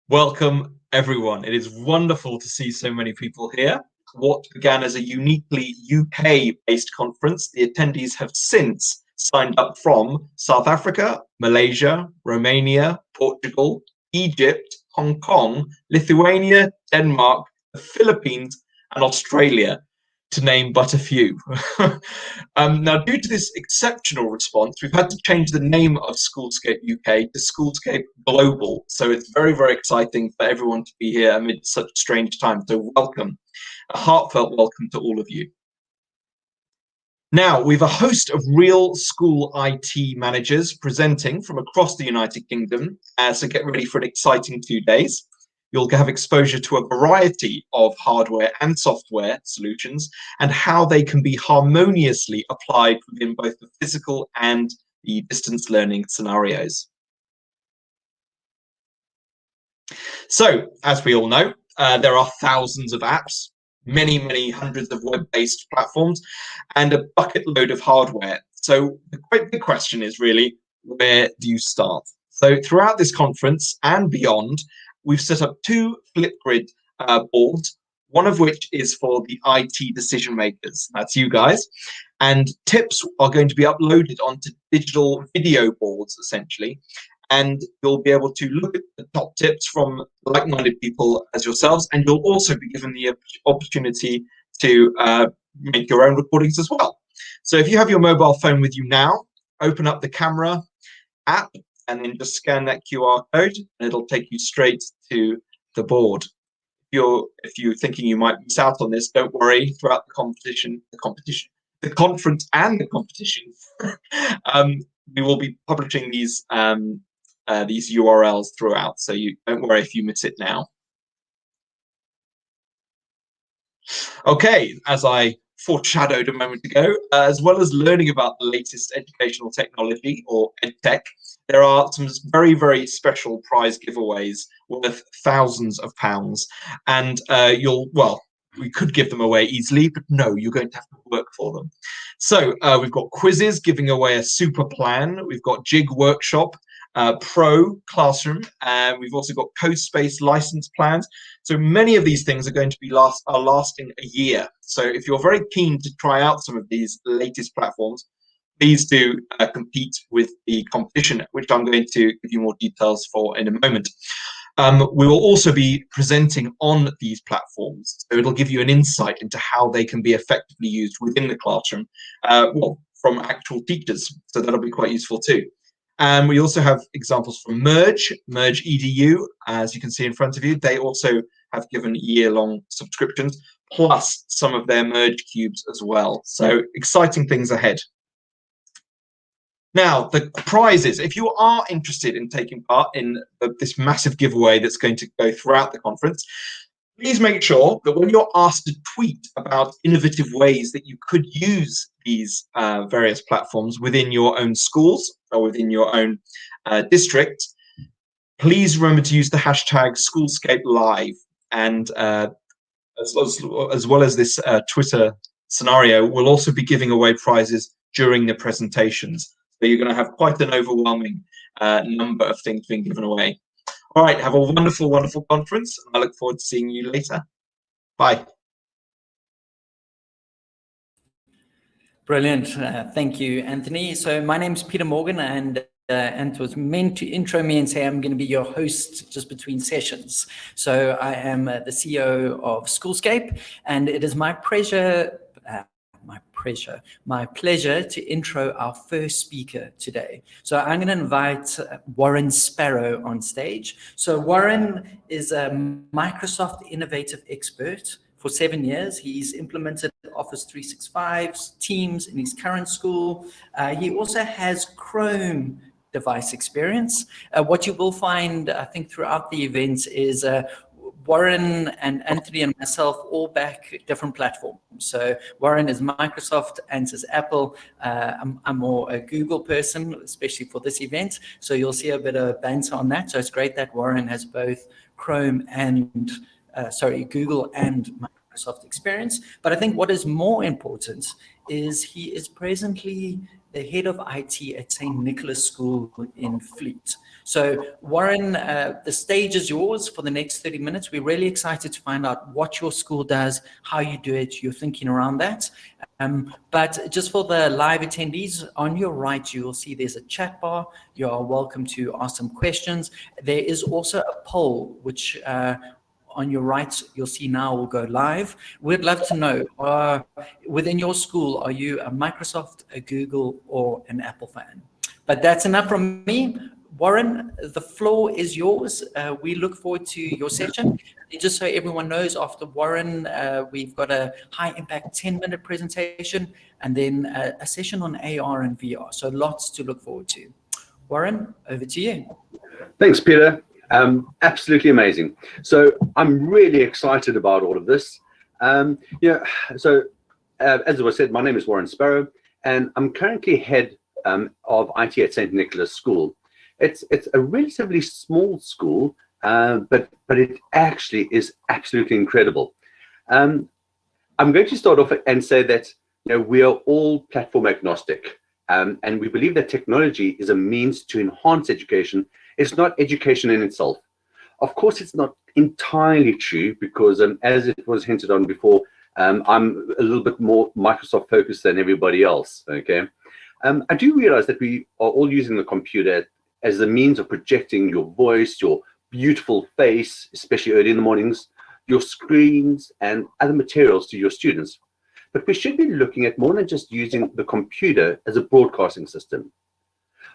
Welcome, everyone. It is wonderful to see so many people here. What began as a uniquely UK-based conference, the attendees have since signed up from South Africa, Malaysia, Romania, Portugal, Egypt, Hong Kong, Lithuania, Denmark, the Philippines, and Australia, to name but a few. Now, due to this exceptional response, we've had to change the name of Schoolscape UK to Schoolscape Global. So it's very, very exciting for everyone to be here amid such strange times. So welcome, a heartfelt welcome to all of you. Now, we've a host of real school IT managers presenting from across the United Kingdom, so get ready for an exciting 2 days. You'll have exposure to a variety of hardware and software solutions and how they can be harmoniously applied within both the physical and the distance learning scenarios. So, as we all know, there are thousands of apps, many hundreds of web-based platforms, and a bucket load of hardware. So the quite big question is really, where do you start? So throughout this conference and beyond, we've set up 2 Flipgrid boards, one of which is for the IT decision makers. That's you guys. And tips are going to be uploaded onto digital video boards, essentially. And you'll be able to look at the top tips from like-minded people as yourselves, and you'll also be given the opportunity to make your own recordings as well. So if you have your mobile phone with you now, open up the camera app and then just scan that QR code, and it'll take you straight to the board. If you're thinking you might miss out on this, don't worry. Throughout the conference and the competition, we will be publishing these URLs throughout, so you don't worry if you miss it now. Okay, as I foreshadowed a moment ago, as well as learning about the latest educational technology, or EdTech, there are some very special prize giveaways worth thousands of pounds, and we could give them away easily, but no, you're going to have to work for them. So we've got quizzes giving away a super plan. We've got Jig Workshop, Pro Classroom, and we've also got CoSpace license plans. So many of these things are going to be lasting a year. So if you're very keen to try out some of these latest platforms, please do compete with the competition, which I'm going to give you more details for in a moment. We will also be presenting on these platforms, so it'll give you an insight into how they can be effectively used within the classroom, from actual teachers. So that'll be quite useful too. And we also have examples from Merge EDU, as you can see in front of you. They also have given year-long subscriptions, plus some of their Merge cubes as well. So exciting things ahead. Now, the prizes, if you are interested in taking part in this massive giveaway that's going to go throughout the conference, please make sure that when you're asked to tweet about innovative ways that you could use these various platforms within your own schools or within your own district, please remember to use the hashtag Schoolscape Live. And as well as this Twitter scenario, we'll also be giving away prizes during the presentations. So you're going to have quite an overwhelming number of things being given away. All right, have a wonderful conference. I look forward to seeing you later. Bye. Brilliant. Thank you, Anthony. So my name's Peter Morgan, and it was meant to intro me and say I'm going to be your host just between sessions. So I am the CEO of Schoolscape, and it is my pleasure to intro our first speaker today. So I'm going to invite Warren Sparrow on stage. So Warren is a Microsoft innovative expert. For 7 years, he's implemented Office 365, Teams in his current school. He also has Chrome device experience. What you will find, I think, throughout the events is Warren and Anthony and myself all back different platforms. So Warren is Microsoft, Anthony's Apple. I'm more a Google person, especially for this event. So you'll see a bit of banter on that. So it's great that Warren has both Chrome and, Google and Microsoft experience. But I think what is more important is he is presently the head of IT at St. Nicholas School in Fleet. So Warren, the stage is yours for the next 30 minutes. We're really excited to find out what your school does, how you do it, your thinking around that. But just for the live attendees, on your right, you will see there's a chat bar. You are welcome to ask some questions. There is also a poll, which on your right, you'll see now will go live. We'd love to know, within your school, are you a Microsoft, a Google, or an Apple fan? But that's enough from me. Warren, the floor is yours. We look forward to your session. And just so everyone knows, after Warren, we've got a high-impact 10-minute presentation and then a session on AR and VR. So lots to look forward to. Warren, over to you. Thanks, Peter. Absolutely amazing. So I'm really excited about all of this. As I said, my name is Warren Sparrow, and I'm currently head of IT at St. Nicholas School. It's a relatively small school, but it actually is absolutely incredible. I'm going to start off and say that we are all platform agnostic, and we believe that technology is a means to enhance education. It's not education in itself. Of course, it's not entirely true because, as it was hinted on before, I'm a little bit more Microsoft focused than everybody else. Okay, I do realize that we are all using the computer as a means of projecting your voice, your beautiful face, especially early in the mornings, your screens and other materials to your students. But we should be looking at more than just using the computer as a broadcasting system.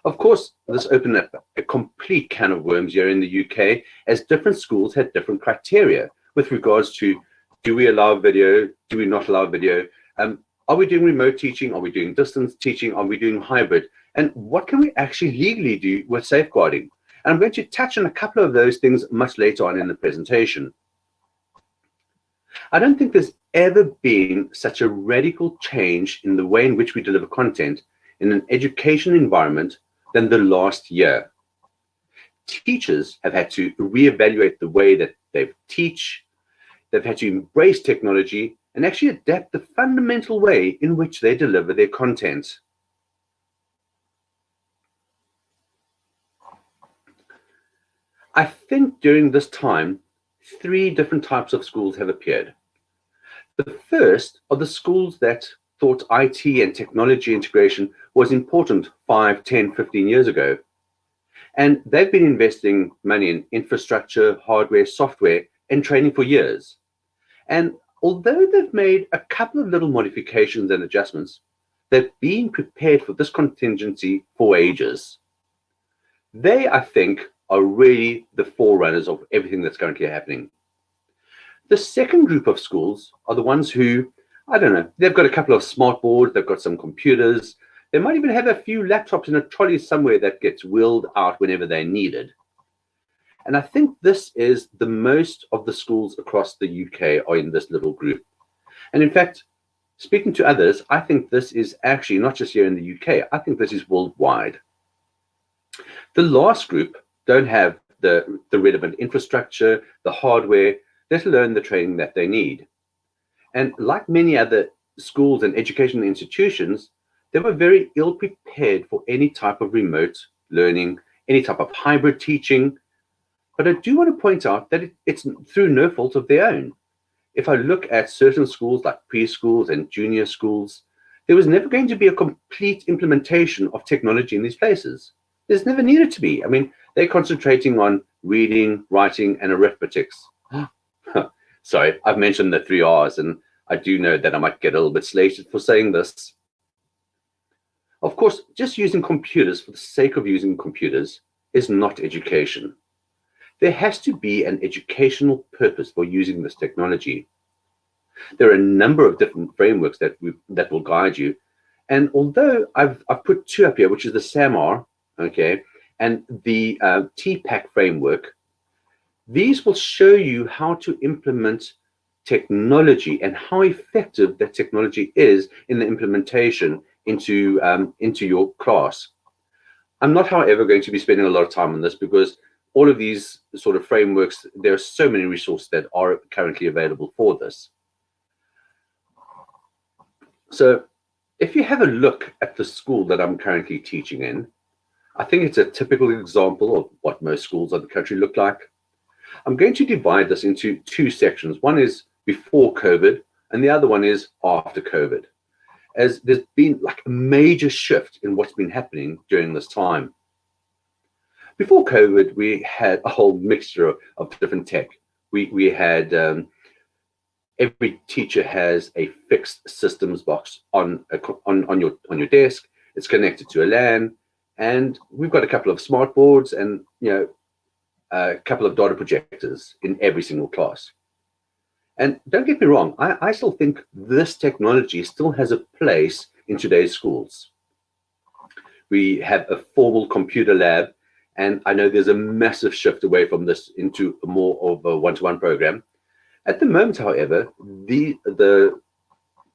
Of course, this opened up a complete can of worms here in the UK, as different schools had different criteria with regards to, do we allow video, do we not allow video? Are we doing remote teaching? Are we doing distance teaching? Are we doing hybrid? And what can we actually legally do with safeguarding? And I'm going to touch on a couple of those things much later on in the presentation. I don't think there's ever been such a radical change in the way in which we deliver content in an education environment than the last year. Teachers have had to reevaluate the way that they teach. They've had to embrace technology and actually adapt the fundamental way in which they deliver their content. I think during this time, 3 different types of schools have appeared. The first are the schools that thought IT and technology integration was important 5, 10, 15 years ago. And they've been investing money in infrastructure, hardware, software, and training for years. And although they've made a couple of little modifications and adjustments, they've been prepared for this contingency for ages. They, I think, are really the forerunners of everything that's currently happening. The second group of schools are the ones who, I don't know, they've got a couple of smart boards, they've got some computers, they might even have a few laptops in a trolley somewhere that gets wheeled out whenever they're needed. And I think this is the most of the schools across the UK are in this little group. And in fact, speaking to others, I think this is actually not just here in the UK, I think this is worldwide. The last group don't have the relevant infrastructure, the hardware, let alone the training that they need. And like many other schools and educational institutions, they were very ill prepared for any type of remote learning, any type of hybrid teaching. But I do want to point out that it's through no fault of their own. If I look at certain schools like preschools and junior schools, there was never going to be a complete implementation of technology in these places. There's never needed to be. I mean, they're concentrating on reading, writing, and arithmetics. Sorry, I've mentioned the 3 R's, and I do know that I might get a little bit slated for saying this. Of course, just using computers for the sake of using computers is not education. There has to be an educational purpose for using this technology. There are a number of different frameworks that will guide you. And although I've put 2 up here, which is the SAMR, okay, and the TPAC framework, these will show you how to implement technology and how effective that technology is in the implementation into your class. I'm not, however, going to be spending a lot of time on this because all of these sort of frameworks, there are so many resources that are currently available for this. So If you have a look at the school that I'm currently teaching in, I think it's a typical example of what most schools of the country look like. I'm going to divide this into two sections. One is before COVID, and the other one is after COVID, as there's been like a major shift in what's been happening during this time. Before COVID, we had a whole mixture of different tech. We had every teacher has a fixed systems box on your desk. It's connected to a LAN, and we've got a couple of smart boards and a couple of data projectors in every single class. And don't get me wrong, I still think this technology still has a place in today's schools. We have a formal computer lab, and I know there's a massive shift away from this into more of a one-to-one program. At the moment, however, the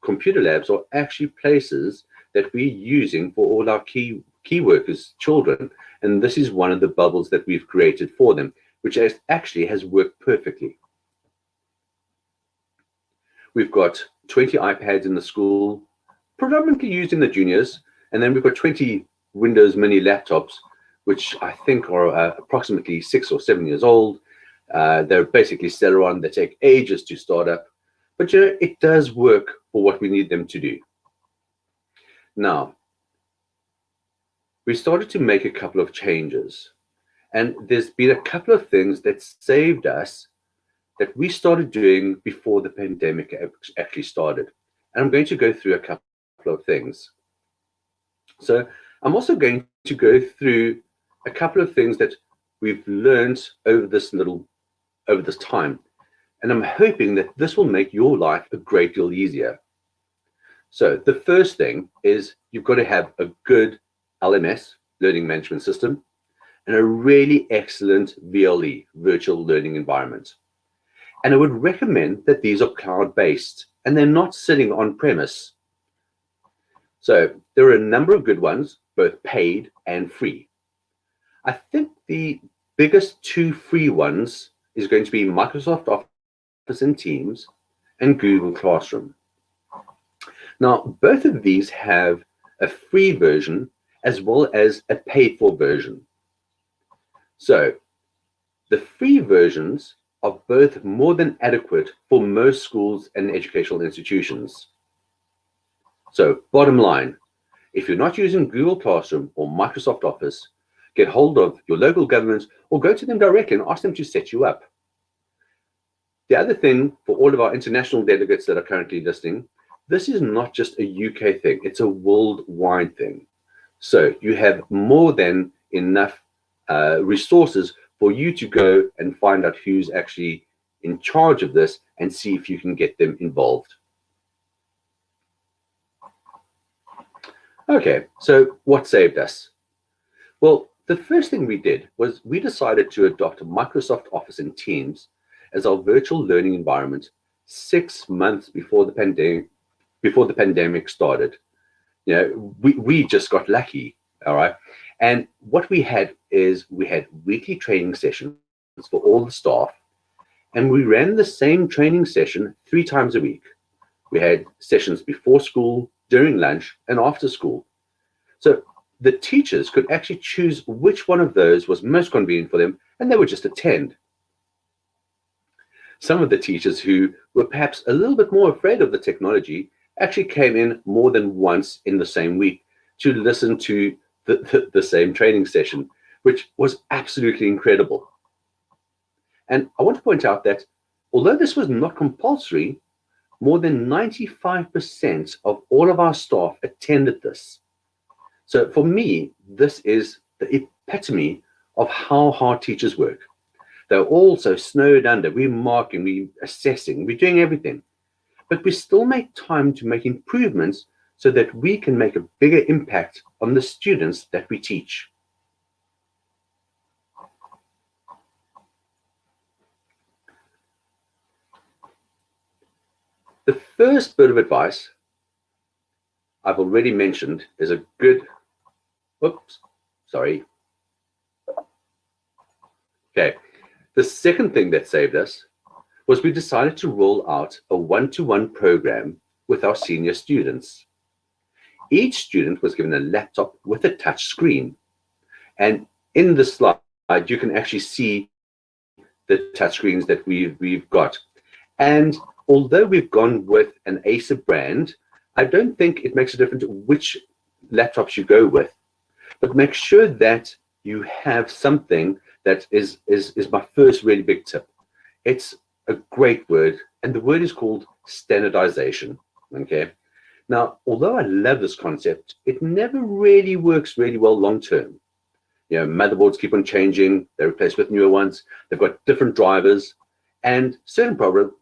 computer labs are actually places that we're using for all our key workers' children. And this is one of the bubbles that we've created for them, which actually has worked perfectly. We've got 20 iPads in the school, predominantly used in the juniors. And then we've got 20 Windows Mini laptops, which I think are approximately 6 or 7 years old. They're basically Celeron. They take ages to start up, but it does work for what we need them to do. Now, we started to make a couple of changes, and there's been a couple of things that saved us that we started doing before the pandemic actually started. And I'm going to go through a couple of things. So I'm also going to go through a couple of things that we've learned over this time. And I'm hoping that this will make your life a great deal easier. So the first thing is you've got to have a good LMS, learning management system, and a really excellent VLE, virtual learning environment. And I would recommend that these are cloud-based and they're not sitting on premise. So there are a number of good ones, both paid and free. I think the biggest two free ones is going to be Microsoft Office and Teams and Google Classroom. Now, both of these have a free version as well as a paid-for version. So the free versions are both more than adequate for most schools and educational institutions. So bottom line, if you're not using Google Classroom or Microsoft Office, get hold of your local government or go to them directly and ask them to set you up. The other thing for all of our international delegates that are currently listening, this is not just a UK thing, it's a worldwide thing. So you have more than enough resources for you to go and find out who's actually in charge of this and see if you can get them involved. Okay, so what saved us? Well, the first thing we did was we decided to adopt Microsoft Office and Teams as our virtual learning environment 6 months before the pandemic started. We just got lucky, all right? And what we had is we had weekly training sessions for all the staff, and we ran the same training session 3 times a week. We had sessions before school, during lunch, and after school. So the teachers could actually choose which one of those was most convenient for them, and they would just attend. Some of the teachers who were perhaps a little bit more afraid of the technology actually came in more than once in the same week to listen to the same training session, which was absolutely incredible. And I want to point out that although this was not compulsory, more than 95% of all of our staff attended this. So for me, this is the epitome of how hard teachers work. They're all so snowed under. We're marking, we're assessing, we're doing everything. But we still make time to make improvements so that we can make a bigger impact on the students that we teach. The first bit of advice I've already mentioned is a good, Okay, the second thing that saved us was we decided to roll out a one-to-one program with our senior students. Each student was given a laptop with a touch screen. And in the slide, you can actually see the touchscreens that we've got. And although we've gone with an Acer brand, I don't think it makes a difference which laptops you go with, but make sure that you have something that is my first really big tip. It's a great word, and the word is called standardization. Okay. Now, although I love this concept, it never really works really well long term. You know, motherboards keep on changing, they're replaced with newer ones, they've got different drivers, and certain problems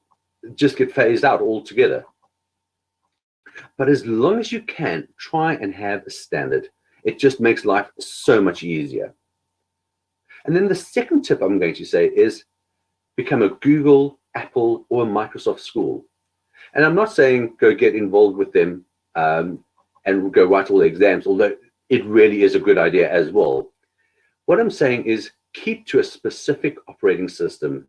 just get phased out altogether. But as long as you can, try and have a standard. It just makes life so much easier. And then the second tip I'm going to say is become a Google, Apple, or a Microsoft school. And I'm not saying go get involved with them and go write all the exams, although it really is a good idea as well. What I'm saying is keep to a specific operating system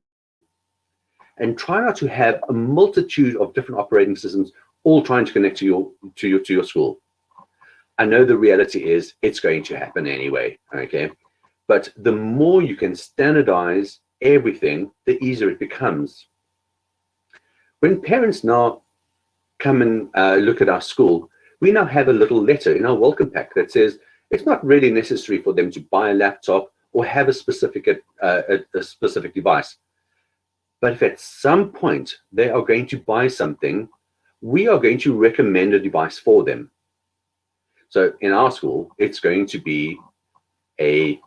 and try not to have a multitude of different operating systems all trying to connect to your school. I know the reality is it's going to happen anyway, okay? But the more you can standardize everything, the easier it becomes. When parents now come and look at our school, we now have a little letter in our welcome pack that says it's not really necessary for them to buy a laptop or have a specific device. But if at some point they are going to buy something, we are going to recommend a device for them. So in our school, it's going to be a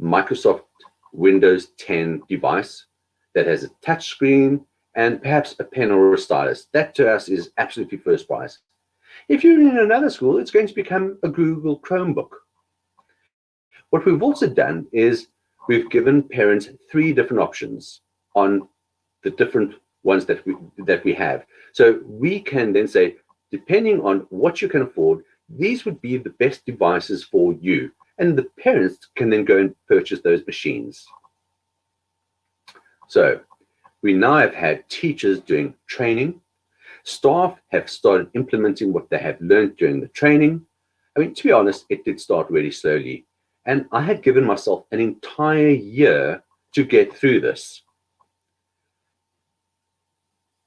Microsoft Windows 10 device that has a touch screen and perhaps a pen or a stylus. That to us is absolutely first prize. If you're in another school, it's going to become a Google Chromebook. What we've also done is we've given parents 3 different options on the different ones that we have. So we can then say, depending on what you can afford, these would be the best devices for you. And the parents can then go and purchase those machines. So we now have had teachers doing training. Staff have started implementing what they have learned during the training. I mean, to be honest, it did start really slowly. And I had given myself an entire year to get through this.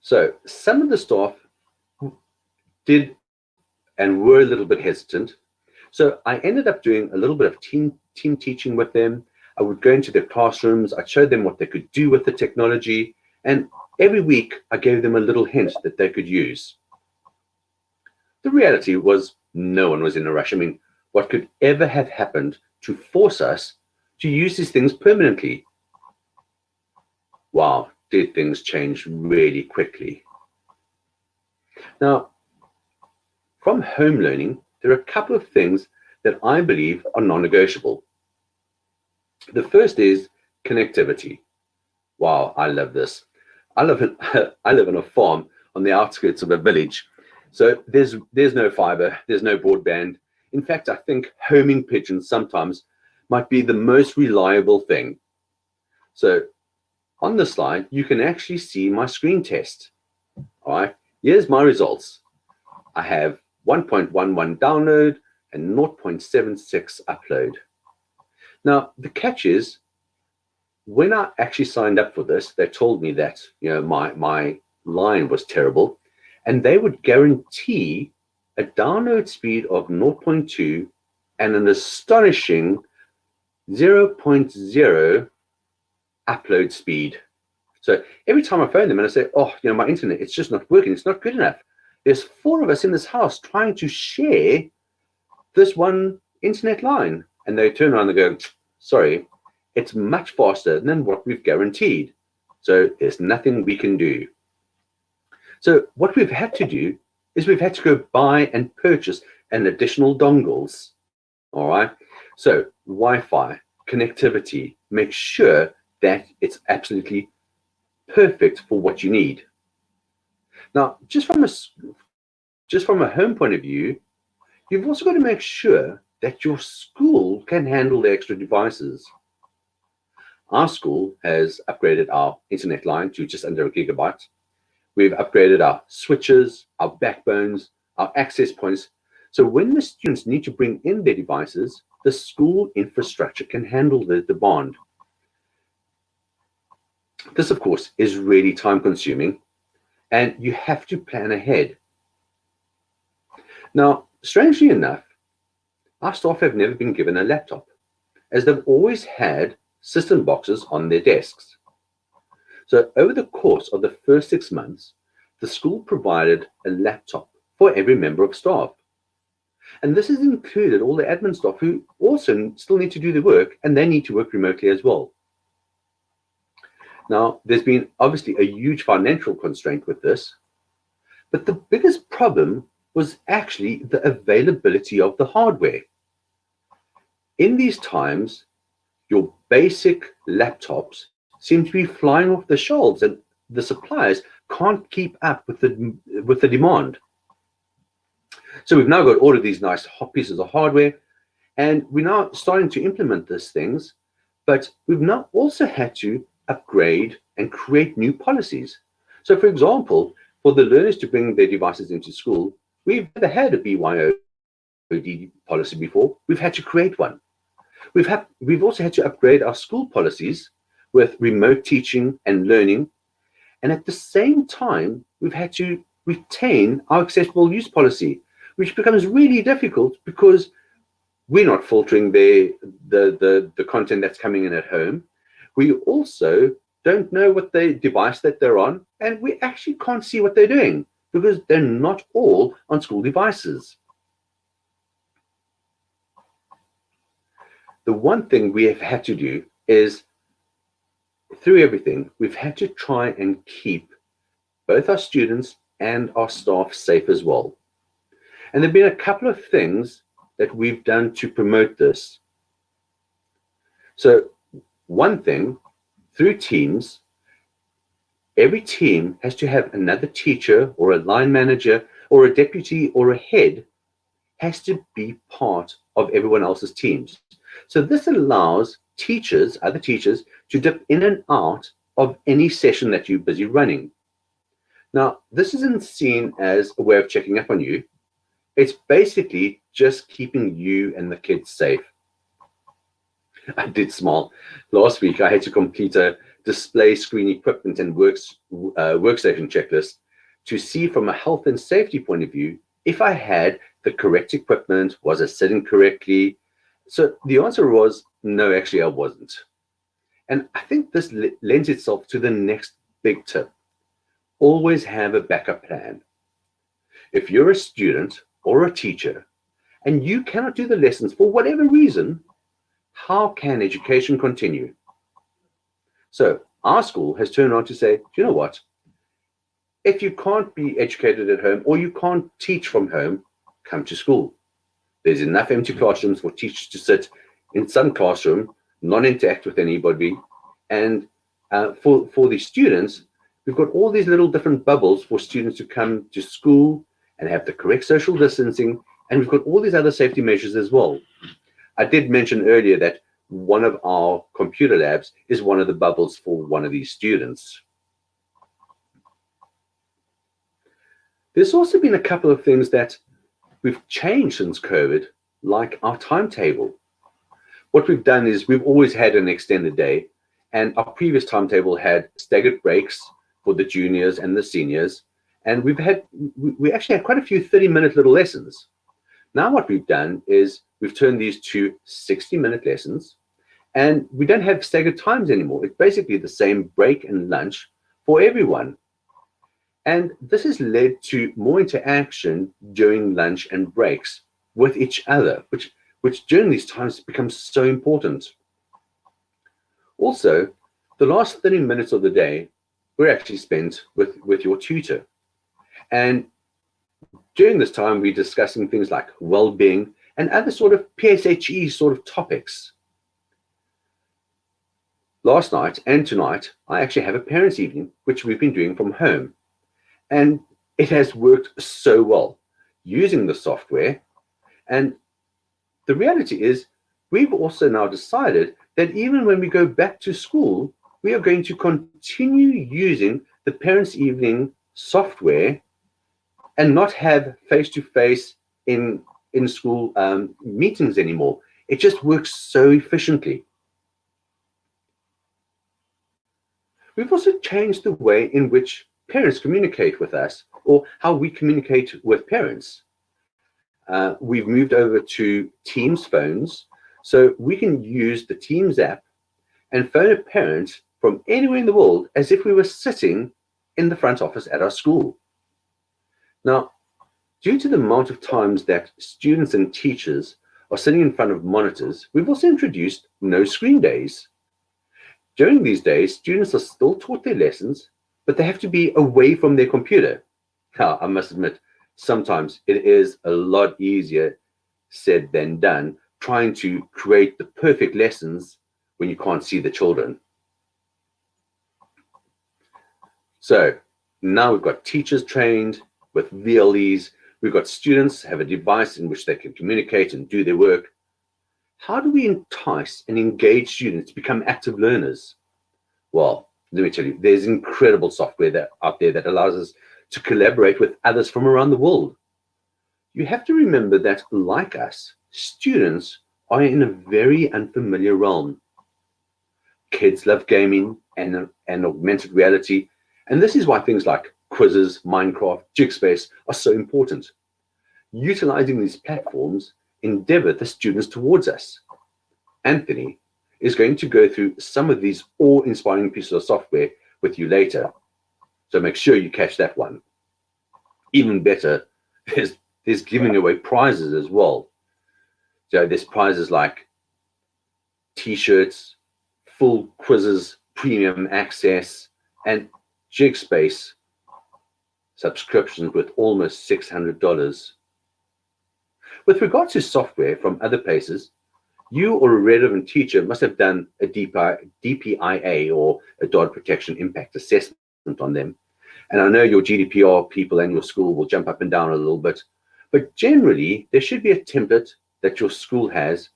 So some of the staff did and were a little bit hesitant. So I ended up doing a little bit of team teaching with them. I would go into their classrooms. I'd show them what they could do with the technology. And every week I gave them a little hint that they could use. The reality was no one was in a rush. I mean, what could ever have happened to force us to use these things permanently? Wow, did things change really quickly. Now, from home learning, there are a couple of things that I believe are non-negotiable. The first is connectivity. Wow, I love this. I live on a farm on the outskirts of a village. So there's no fiber, there's no broadband. In fact, I think homing pigeons sometimes might be the most reliable thing. So on the slide, you can actually see my screen test. All right, here's my results. I have 1.11 download and 0.76 upload. Now, the catch is, when I actually signed up for this, they told me that, you know, my line was terrible, and they would guarantee a download speed of 0.2 and an astonishing 0.0 upload speed. So every time I phone them and I say, oh, you know, my internet, it's just not working, it's not good enough. There's 4 of us in this house trying to share this one internet line. And they turn around and go, sorry, it's much faster than what we've guaranteed. So there's nothing we can do. So what we've had to do is we've had to go buy and purchase an additional dongles. All right. So Wi-Fi, connectivity, make sure that it's absolutely perfect for what you need. Now, just from a home point of view, you've also got to make sure that your school can handle the extra devices. Our school has upgraded our internet line to just under 1 gigabyte. We've upgraded our switches, our backbones, our access points. So when the students need to bring in their devices, the school infrastructure can handle the demand. This, of course, is really time consuming, and you have to plan ahead. Now, strangely enough, our staff have never been given a laptop, as they've always had system boxes on their desks. So over the course of the first 6 months, the school provided a laptop for every member of staff. And this has included all the admin staff who also still need to do the work, and they need to work remotely as well. Now, there's been obviously a huge financial constraint with this, but the biggest problem was actually the availability of the hardware. In these times, your basic laptops seem to be flying off the shelves, and the suppliers can't keep up with the demand. So we've now got all of these nice hot pieces of hardware, and we're now starting to implement these things, but we've now also had to upgrade and create new policies. So for example, for the learners to bring their devices into school, we've never had a BYOD policy before. We've had to create one. We've also had to upgrade our school policies with remote teaching and learning. And at the same time, we've had to retain our accessible use policy, which becomes really difficult because we're not filtering the content that's coming in at home. We also don't know what the device that they're on, and we actually can't see what they're doing because they're not all on school devices. The one thing we have had to do is, through everything, we've had to try and keep both our students and our staff safe as well. And there have been a couple of things that we've done to promote this. So one thing, through teams, every team has to have another teacher or a line manager or a deputy or a head has to be part of everyone else's teams. So this allows teachers, other teachers, to dip in and out of any session that you're busy running. Now, this isn't seen as a way of checking up on you. It's basically just keeping you and the kids safe. I did smile. Last week, I had to complete a display screen equipment and workstation checklist to see from a health and safety point of view if I had the correct equipment, was it sitting correctly? So the answer was no, actually I wasn't. And I think this lends itself to the next big tip. Always have a backup plan. If you're a student or a teacher and you cannot do the lessons for whatever reason, how can education continue? So our school has turned around to say, do you know what? If you can't be educated at home or you can't teach from home, come to school. There's enough empty classrooms for teachers to sit in some classroom, not interact with anybody. And for the students, we've got all these little different bubbles for students to come to school and have the correct social distancing. And we've got all these other safety measures as well. I did mention earlier that one of our computer labs is one of the bubbles for one of these students. There's also been a couple of things that we've changed since COVID, like our timetable. What we've done is we've always had an extended day, and our previous timetable had staggered breaks for the juniors and the seniors, and we actually had quite a few 30-minute little lessons. Now what we've done is we've turned these to 60-minute lessons, and we don't have staggered times anymore. It's basically the same break and lunch for everyone. And this has led to more interaction during lunch and breaks with each other, which during these times becomes so important. Also, the last 30 minutes of the day were actually spent with your tutor. And during this time, we're discussing things like well-being and other sort of PSHE sort of topics. Last night and tonight, I actually have a parents' evening, which we've been doing from home. And it has worked so well using the software. And the reality is, we've also now decided that even when we go back to school, we are going to continue using the parents' evening software and not have face-to-face in in-school meetings anymore. It just works so efficiently. We've also changed the way in which parents communicate with us, or how we communicate with parents. We've moved over to Teams phones, so we can use the Teams app and phone a parent from anywhere in the world as if we were sitting in the front office at our school. Now, due to the amount of times that students and teachers are sitting in front of monitors, we've also introduced no screen days. During these days, students are still taught their lessons, but they have to be away from their computer. Now, I must admit, sometimes it is a lot easier said than done, trying to create the perfect lessons when you can't see the children. So now we've got teachers trained with VLEs. We've got students have a device in which they can communicate and do their work. How do we entice and engage students to become active learners? Well, let me tell you, there's incredible software out there that allows us to collaborate with others from around the world. You have to remember that, like us, students are in a very unfamiliar realm. Kids love gaming and augmented reality, and this is why things like quizzes, Minecraft, Jigspace are so important. Utilizing these platforms endeavor the students towards us. Anthony is going to go through some of these awe-inspiring pieces of software with you later, so make sure you catch that one. Even better, there's giving away prizes as well. So there's prizes like t-shirts, full quizzes, premium access, and Jigspace subscriptions with almost $600. With regard to software from other places, you or a relevant teacher must have done a DPIA, or a Data Protection Impact Assessment, on them. And I know your GDPR people and your school will jump up and down a little bit, but generally there should be a template that your school has.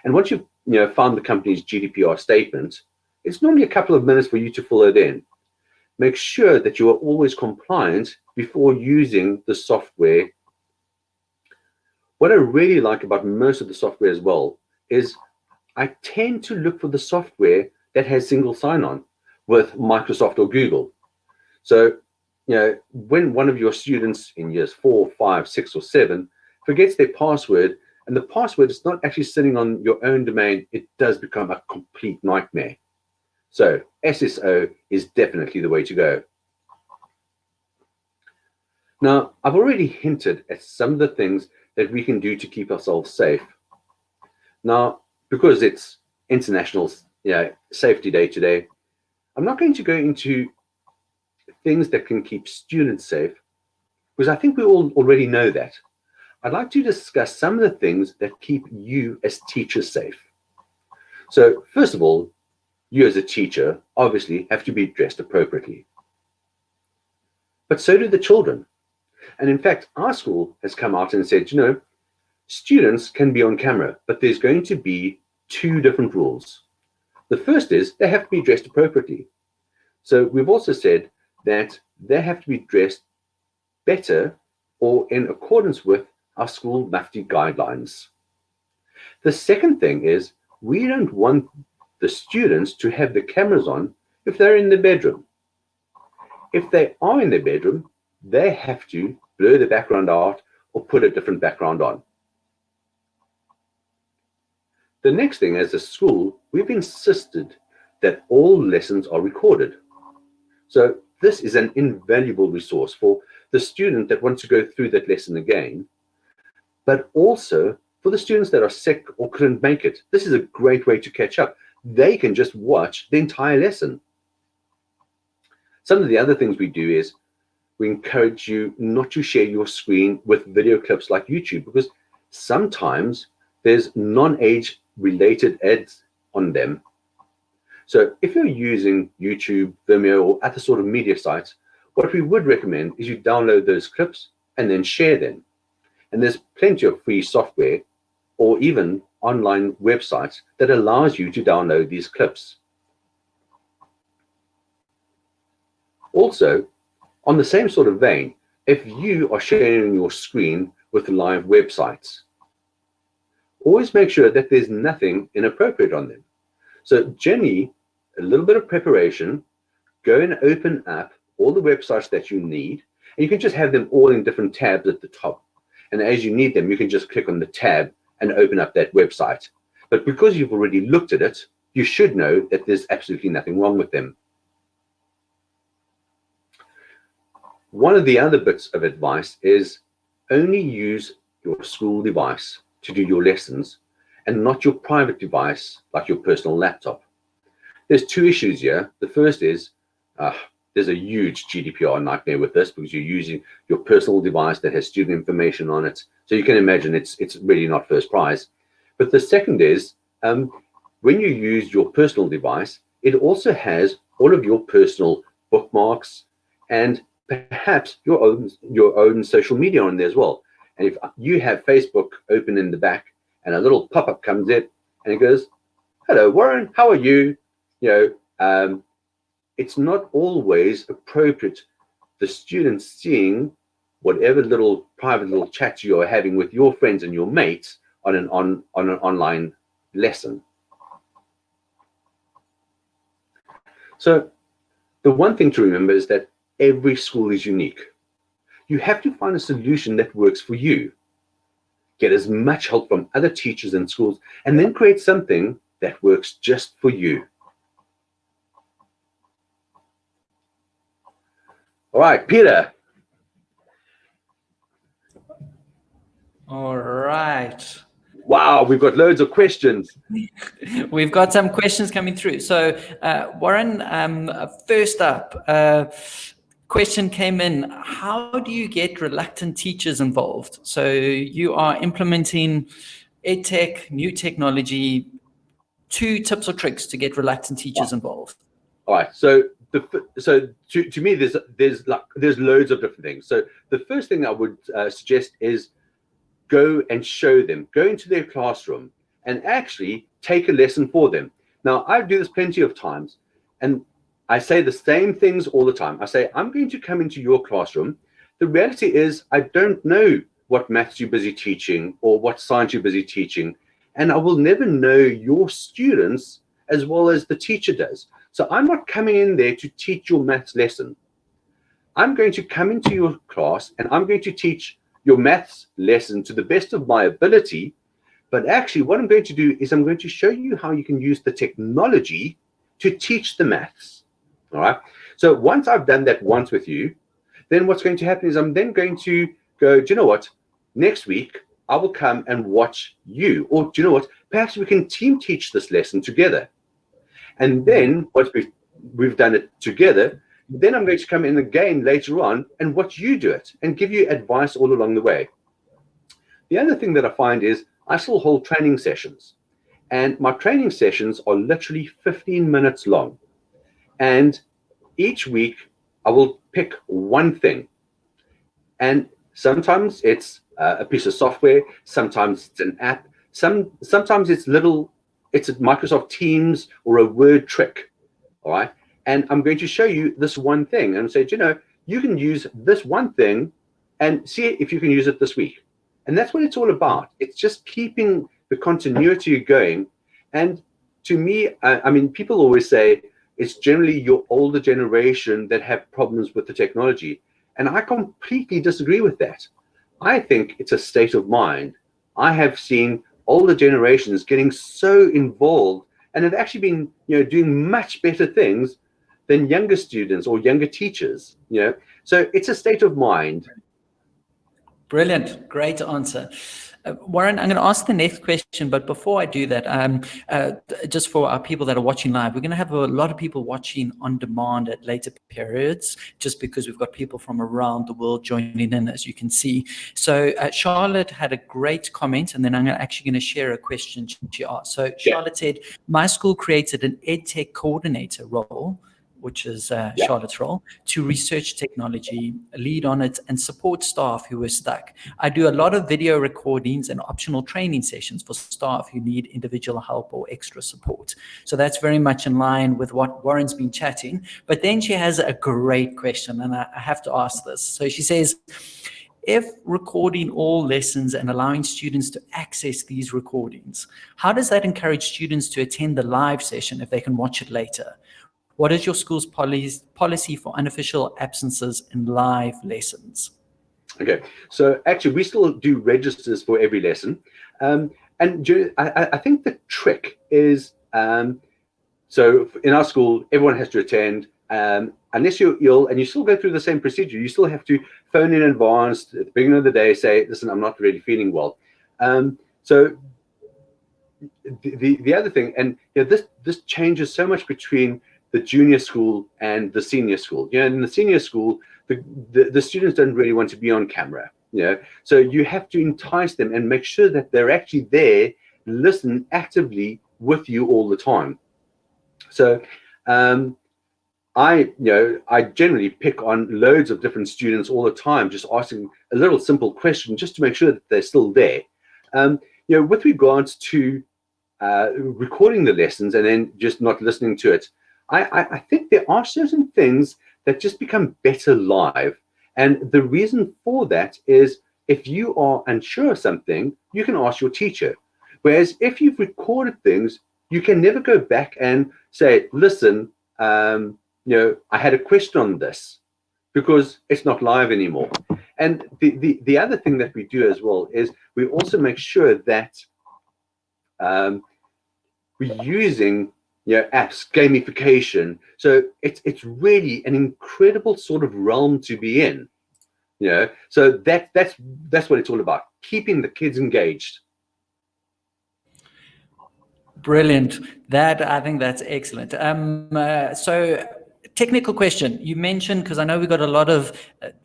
And once you've found the company's GDPR statement, it's normally a couple of minutes for you to fill it in. Make sure that you are always compliant before using the software. What I really like about most of the software as well is I tend to look for the software that has single sign-on with Microsoft or Google. So, when one of your students in years 4, 5, 6, or 7 forgets their password, and the password is not actually sitting on your own domain, it does become a complete nightmare. So SSO is definitely the way to go. Now, I've already hinted at some of the things that we can do to keep ourselves safe. Now, because it's International Safety Day today, I'm not going to go into things that can keep students safe, because I think we all already know that. I'd like to discuss some of the things that keep you as teachers safe. So first of all, you as a teacher obviously have to be dressed appropriately. But so do the children. And in fact, our school has come out and said, students can be on camera, but there's going to be 2 different rules. The first is they have to be dressed appropriately. So we've also said that they have to be dressed better or in accordance with our school Mufti guidelines. The second thing is we don't want the students to have the cameras on if they're in the bedroom. If they are in their bedroom, they have to blur the background out or put a different background on. The next thing, as a school, we've insisted that all lessons are recorded. So this is an invaluable resource for the student that wants to go through that lesson again, but also for the students that are sick or couldn't make it. This is a great way to catch up. They can just watch the entire lesson. Some of the other things we do is we encourage you not to share your screen with video clips like YouTube, because sometimes there's non-age related ads on them. So if you're using YouTube, Vimeo, or other sort of media sites, what we would recommend is you download those clips and then share them. And there's plenty of free software or even online websites that allows you to download these clips. Also, on the same sort of vein, if you are sharing your screen with live websites, always make sure that there's nothing inappropriate on them. So generally, a little bit of preparation, go and open up all the websites that you need, and you can just have them all in different tabs at the top. And as you need them, you can just click on the tab and open up that website. But because you've already looked at it, you should know that there's absolutely nothing wrong with them. One of the other bits of advice is only use your school device to do your lessons and not your private device like your personal laptop. There's two issues here. The first is there's a huge GDPR nightmare with this because you're using your personal device that has student information on it. So you can imagine it's really not first prize. But the second is when you use your personal device, it also has all of your personal bookmarks and perhaps your own social media on there as well. And if you have Facebook open in the back and a little pop-up comes in and it goes, "Hello, Warren, how are you?" It's not always appropriate the students seeing whatever little private little chat you are having with your friends and your mates on an online lesson. So the one thing to remember is that every school is unique. You have to find a solution that works for you. Get as much help from other teachers and schools, and then create something that works just for you. All right, Peter. All right. Wow, we've got loads of questions. We've got some questions coming through. So, Warren, first up, question came in. How do you get reluctant teachers involved? So you are implementing EdTech, new technology, 2 tips or tricks to get reluctant teachers involved. All right. So to me, there's loads of different things. So the first thing I would suggest is go and show them, go into their classroom and actually take a lesson for them. Now, I do this plenty of times, and I say the same things all the time. I say, I'm going to come into your classroom. The reality is I don't know what maths you're busy teaching or what science you're busy teaching, and I will never know your students as well as the teacher does. So I'm not coming in there to teach your maths lesson. I'm going to come into your class and I'm going to teach your maths lesson to the best of my ability. But actually what I'm going to do is I'm going to show you how you can use the technology to teach the maths. All right. So once I've done that once with you, then what's going to happen is I'm then going to go, do you know what? Next week, I will come and watch you. Or do you know what? Perhaps we can team teach this lesson together. And then once we've done it together, then I'm going to come in again later on and watch you do it and give you advice all along the way. The other thing that I find is I still hold training sessions. And my training sessions are literally 15 minutes long. And each week I will pick one thing. And sometimes it's a piece of software, sometimes it's an app, sometimes it's a Microsoft Teams or a word trick. All right. And I'm going to show you this one thing and say, you know, you can use this one thing and see if you can use it this week. And that's what it's all about. It's just keeping the continuity going. And to me, I mean, people always say it's generally your older generation that have problems with the technology. And I completely disagree with that. I think it's a state of mind. I have seen older generations getting so involved and have actually been, doing much better things than younger students or younger teachers, So it's a state of mind. Brilliant. Great answer. Warren, I'm going to ask the next question, but before I do that, just for our people that are watching live, we're going to have a lot of people watching on demand at later periods, just because we've got people from around the world joining in, as you can see. So Charlotte had a great comment, and then I'm actually going to share a question she asked. So Charlotte said, my school created an EdTech coordinator role, which is Charlotte's role, to research technology, lead on it, and support staff who were stuck. I do a lot of video recordings and optional training sessions for staff who need individual help or extra support. So that's very much in line with what Warren's been chatting. But then she has a great question, and I have to ask this. So she says, if recording all lessons and allowing students to access these recordings, how does that encourage students to attend the live session if they can watch it later? What is your school's policy for unofficial absences in live lessons? Okay, so actually we still do registers for every lesson. And I think the trick is, so in our school, everyone has to attend, unless you're ill, and you still go through the same procedure. You still have to phone in advance at the beginning of the day, say, listen, I'm not really feeling well. So the other thing, and this changes so much between the junior school and the senior school. In the senior school, the students don't really want to be on camera. So you have to entice them and make sure that they're actually there, listen actively with you all the time. So I generally pick on loads of different students all the time, just asking a little simple question just to make sure that they're still there. With regards to recording the lessons and then just not listening to it, I think there are certain things that just become better live. And the reason for that is if you are unsure of something, you can ask your teacher. Whereas if you've recorded things, you can never go back and say, listen, I had a question on this, because it's not live anymore. And the other thing that we do as well is we also make sure that we're using apps, gamification. So it's really an incredible sort of realm to be in. So that's what it's all about, keeping the kids engaged. Brilliant. I think that's excellent. So technical question. You mentioned, because I know we've got a lot of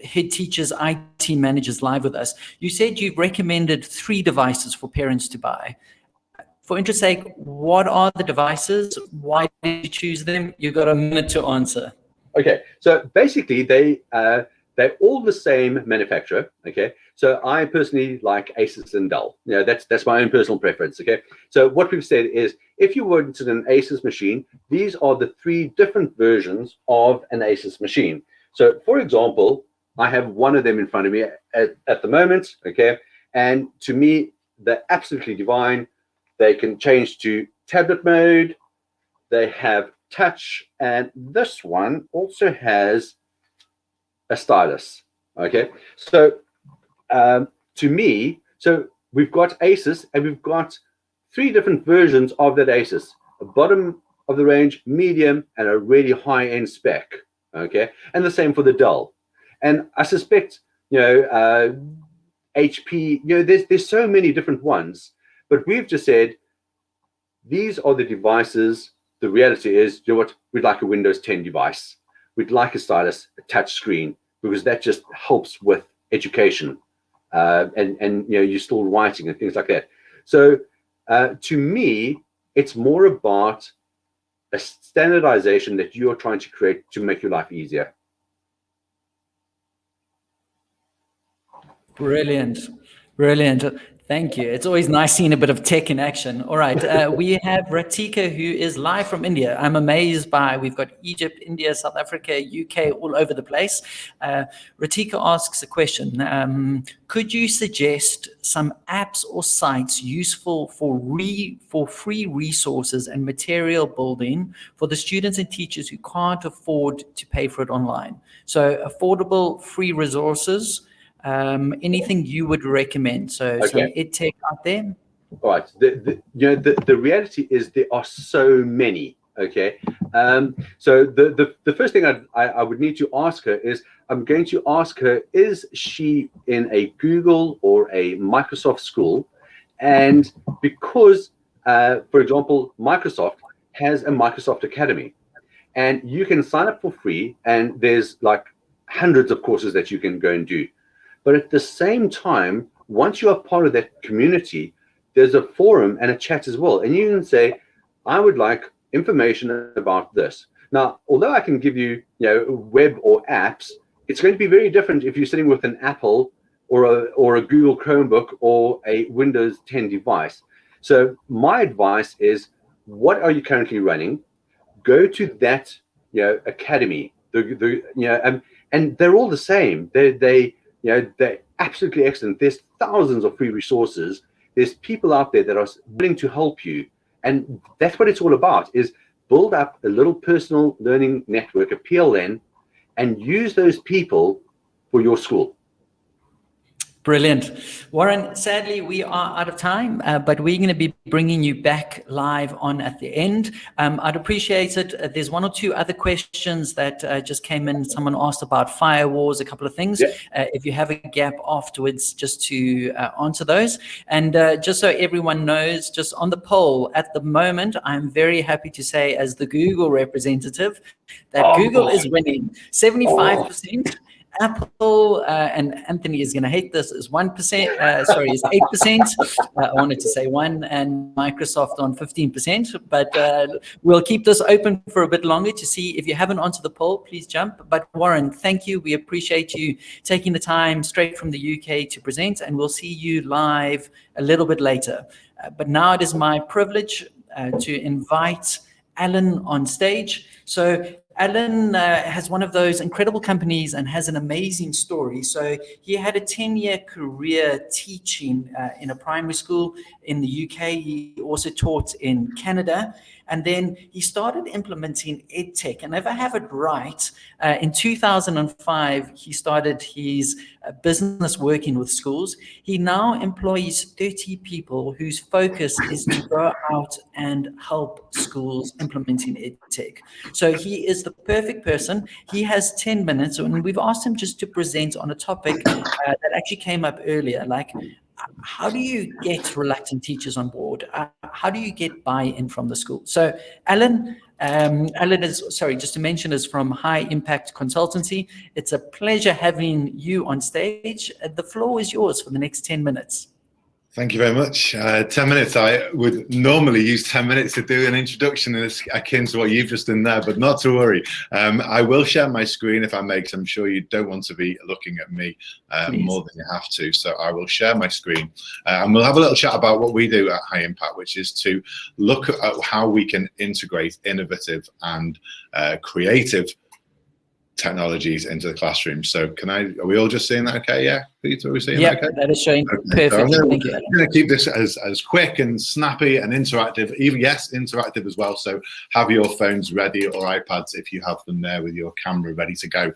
head teachers, IT managers live with us. You said you've recommended 3 devices for parents to buy. For interest's sake, what are the devices? Why did you choose them? You've got a minute to answer. Okay, so basically they're all the same manufacturer. Okay, so I personally like Asus and Dell. That's my own personal preference. Okay, so what we've said is if you wanted an Asus machine, these are the 3 different versions of an Asus machine. So for example, I have one of them in front of me at the moment. Okay, and to me, they're absolutely divine. They can change to tablet mode. They have touch, and this one also has a stylus. Okay, so to me, so we've got Asus, and we've got 3 different versions of that Asus: a bottom of the range, medium, and a really high-end spec. Okay, and the same for the Dell. And I suspect HP. There's so many different ones. But we've just said, these are the devices. The reality is, what? We'd like a Windows 10 device. We'd like a stylus, a touch screen, because that just helps with education. And you're still writing and things like that. So to me, it's more about a standardization that you're trying to create to make your life easier. Brilliant. Thank you. It's always nice seeing a bit of tech in action. All right. We have Ratika, who is live from India. I'm amazed we've got Egypt, India, South Africa, UK, all over the place. Ratika asks a question. Could you suggest some apps or sites useful for free resources and material building for the students and teachers who can't afford to pay for it online? So affordable free resources. Anything you would recommend? So some EdTech out there. All right. The reality is there are so many. Okay. So the first thing I would need to ask her is, I'm going to ask her, is she in a Google or a Microsoft school? And because, for example, Microsoft has a Microsoft Academy, and you can sign up for free, and there's like hundreds of courses that you can go and do. But at the same time, once you are part of that community, there's a forum and a chat as well. And you can say, I would like information about this. Now, although I can give you, web or apps, it's going to be very different if you're sitting with an Apple or a Google Chromebook or a Windows 10 device. So my advice is, what are you currently running? Go to that, academy. And they're all the same. absolutely excellent. There's thousands of free resources. There's people out there that are willing to help you. And that's what it's all about, is build up a little personal learning network, a PLN, and use those people for your school. Brilliant. Warren, sadly, we are out of time, but we're going to be bringing you back live on at the end. I'd appreciate it. There's one or two other questions that just came in. Someone asked about firewalls, a couple of things. Yeah. If you have a gap afterwards, just to answer those. And just so everyone knows, just on the poll at the moment, I'm very happy to say, as the Google representative, that Google is winning 75%. Apple, and Anthony is going to hate this, is 1%, is 8%. I wanted to say 1, and Microsoft on 15%. But we'll keep this open for a bit longer to see. If you haven't answered the poll, please jump. But Warren, thank you. We appreciate you taking the time straight from the UK to present, and we'll see you live a little bit later. But now it is my privilege to invite Alan on stage. So Alan has one of those incredible companies and has an amazing story. So he had a 10-year career teaching in a primary school in the UK. He also taught in Canada. And then he started implementing EdTech. And if I have it right, in 2005, he started his business working with schools. He now employs 30 people whose focus is to go out and help schools implementing EdTech. So he is the perfect person. He has 10 minutes, and we've asked him just to present on a topic that actually came up earlier, like how do you get reluctant teachers on board? How do you get buy-in from the school? So Alan is, sorry, just to mention, is from High Impact Consultancy. It's a pleasure having you on stage. The floor is yours for the next 10 minutes. Thank you very much. 10 minutes. I would normally use 10 minutes to do an introduction, and it's akin to what you've just done there, but not to worry. I will share my screen if I may, because I'm sure you don't want to be looking at me more than you have to. So I will share my screen, and we'll have a little chat about what we do at High Impact, which is to look at how we can integrate innovative and creative technologies into the classroom. So are we all just seeing that okay? Yeah, Peter, are we seeing that okay? That is showing perfect. So Thank you. I'm going to keep this as quick and snappy and interactive, even, yes, interactive as well. So have your phones ready, or iPads if you have them there with your camera ready to go.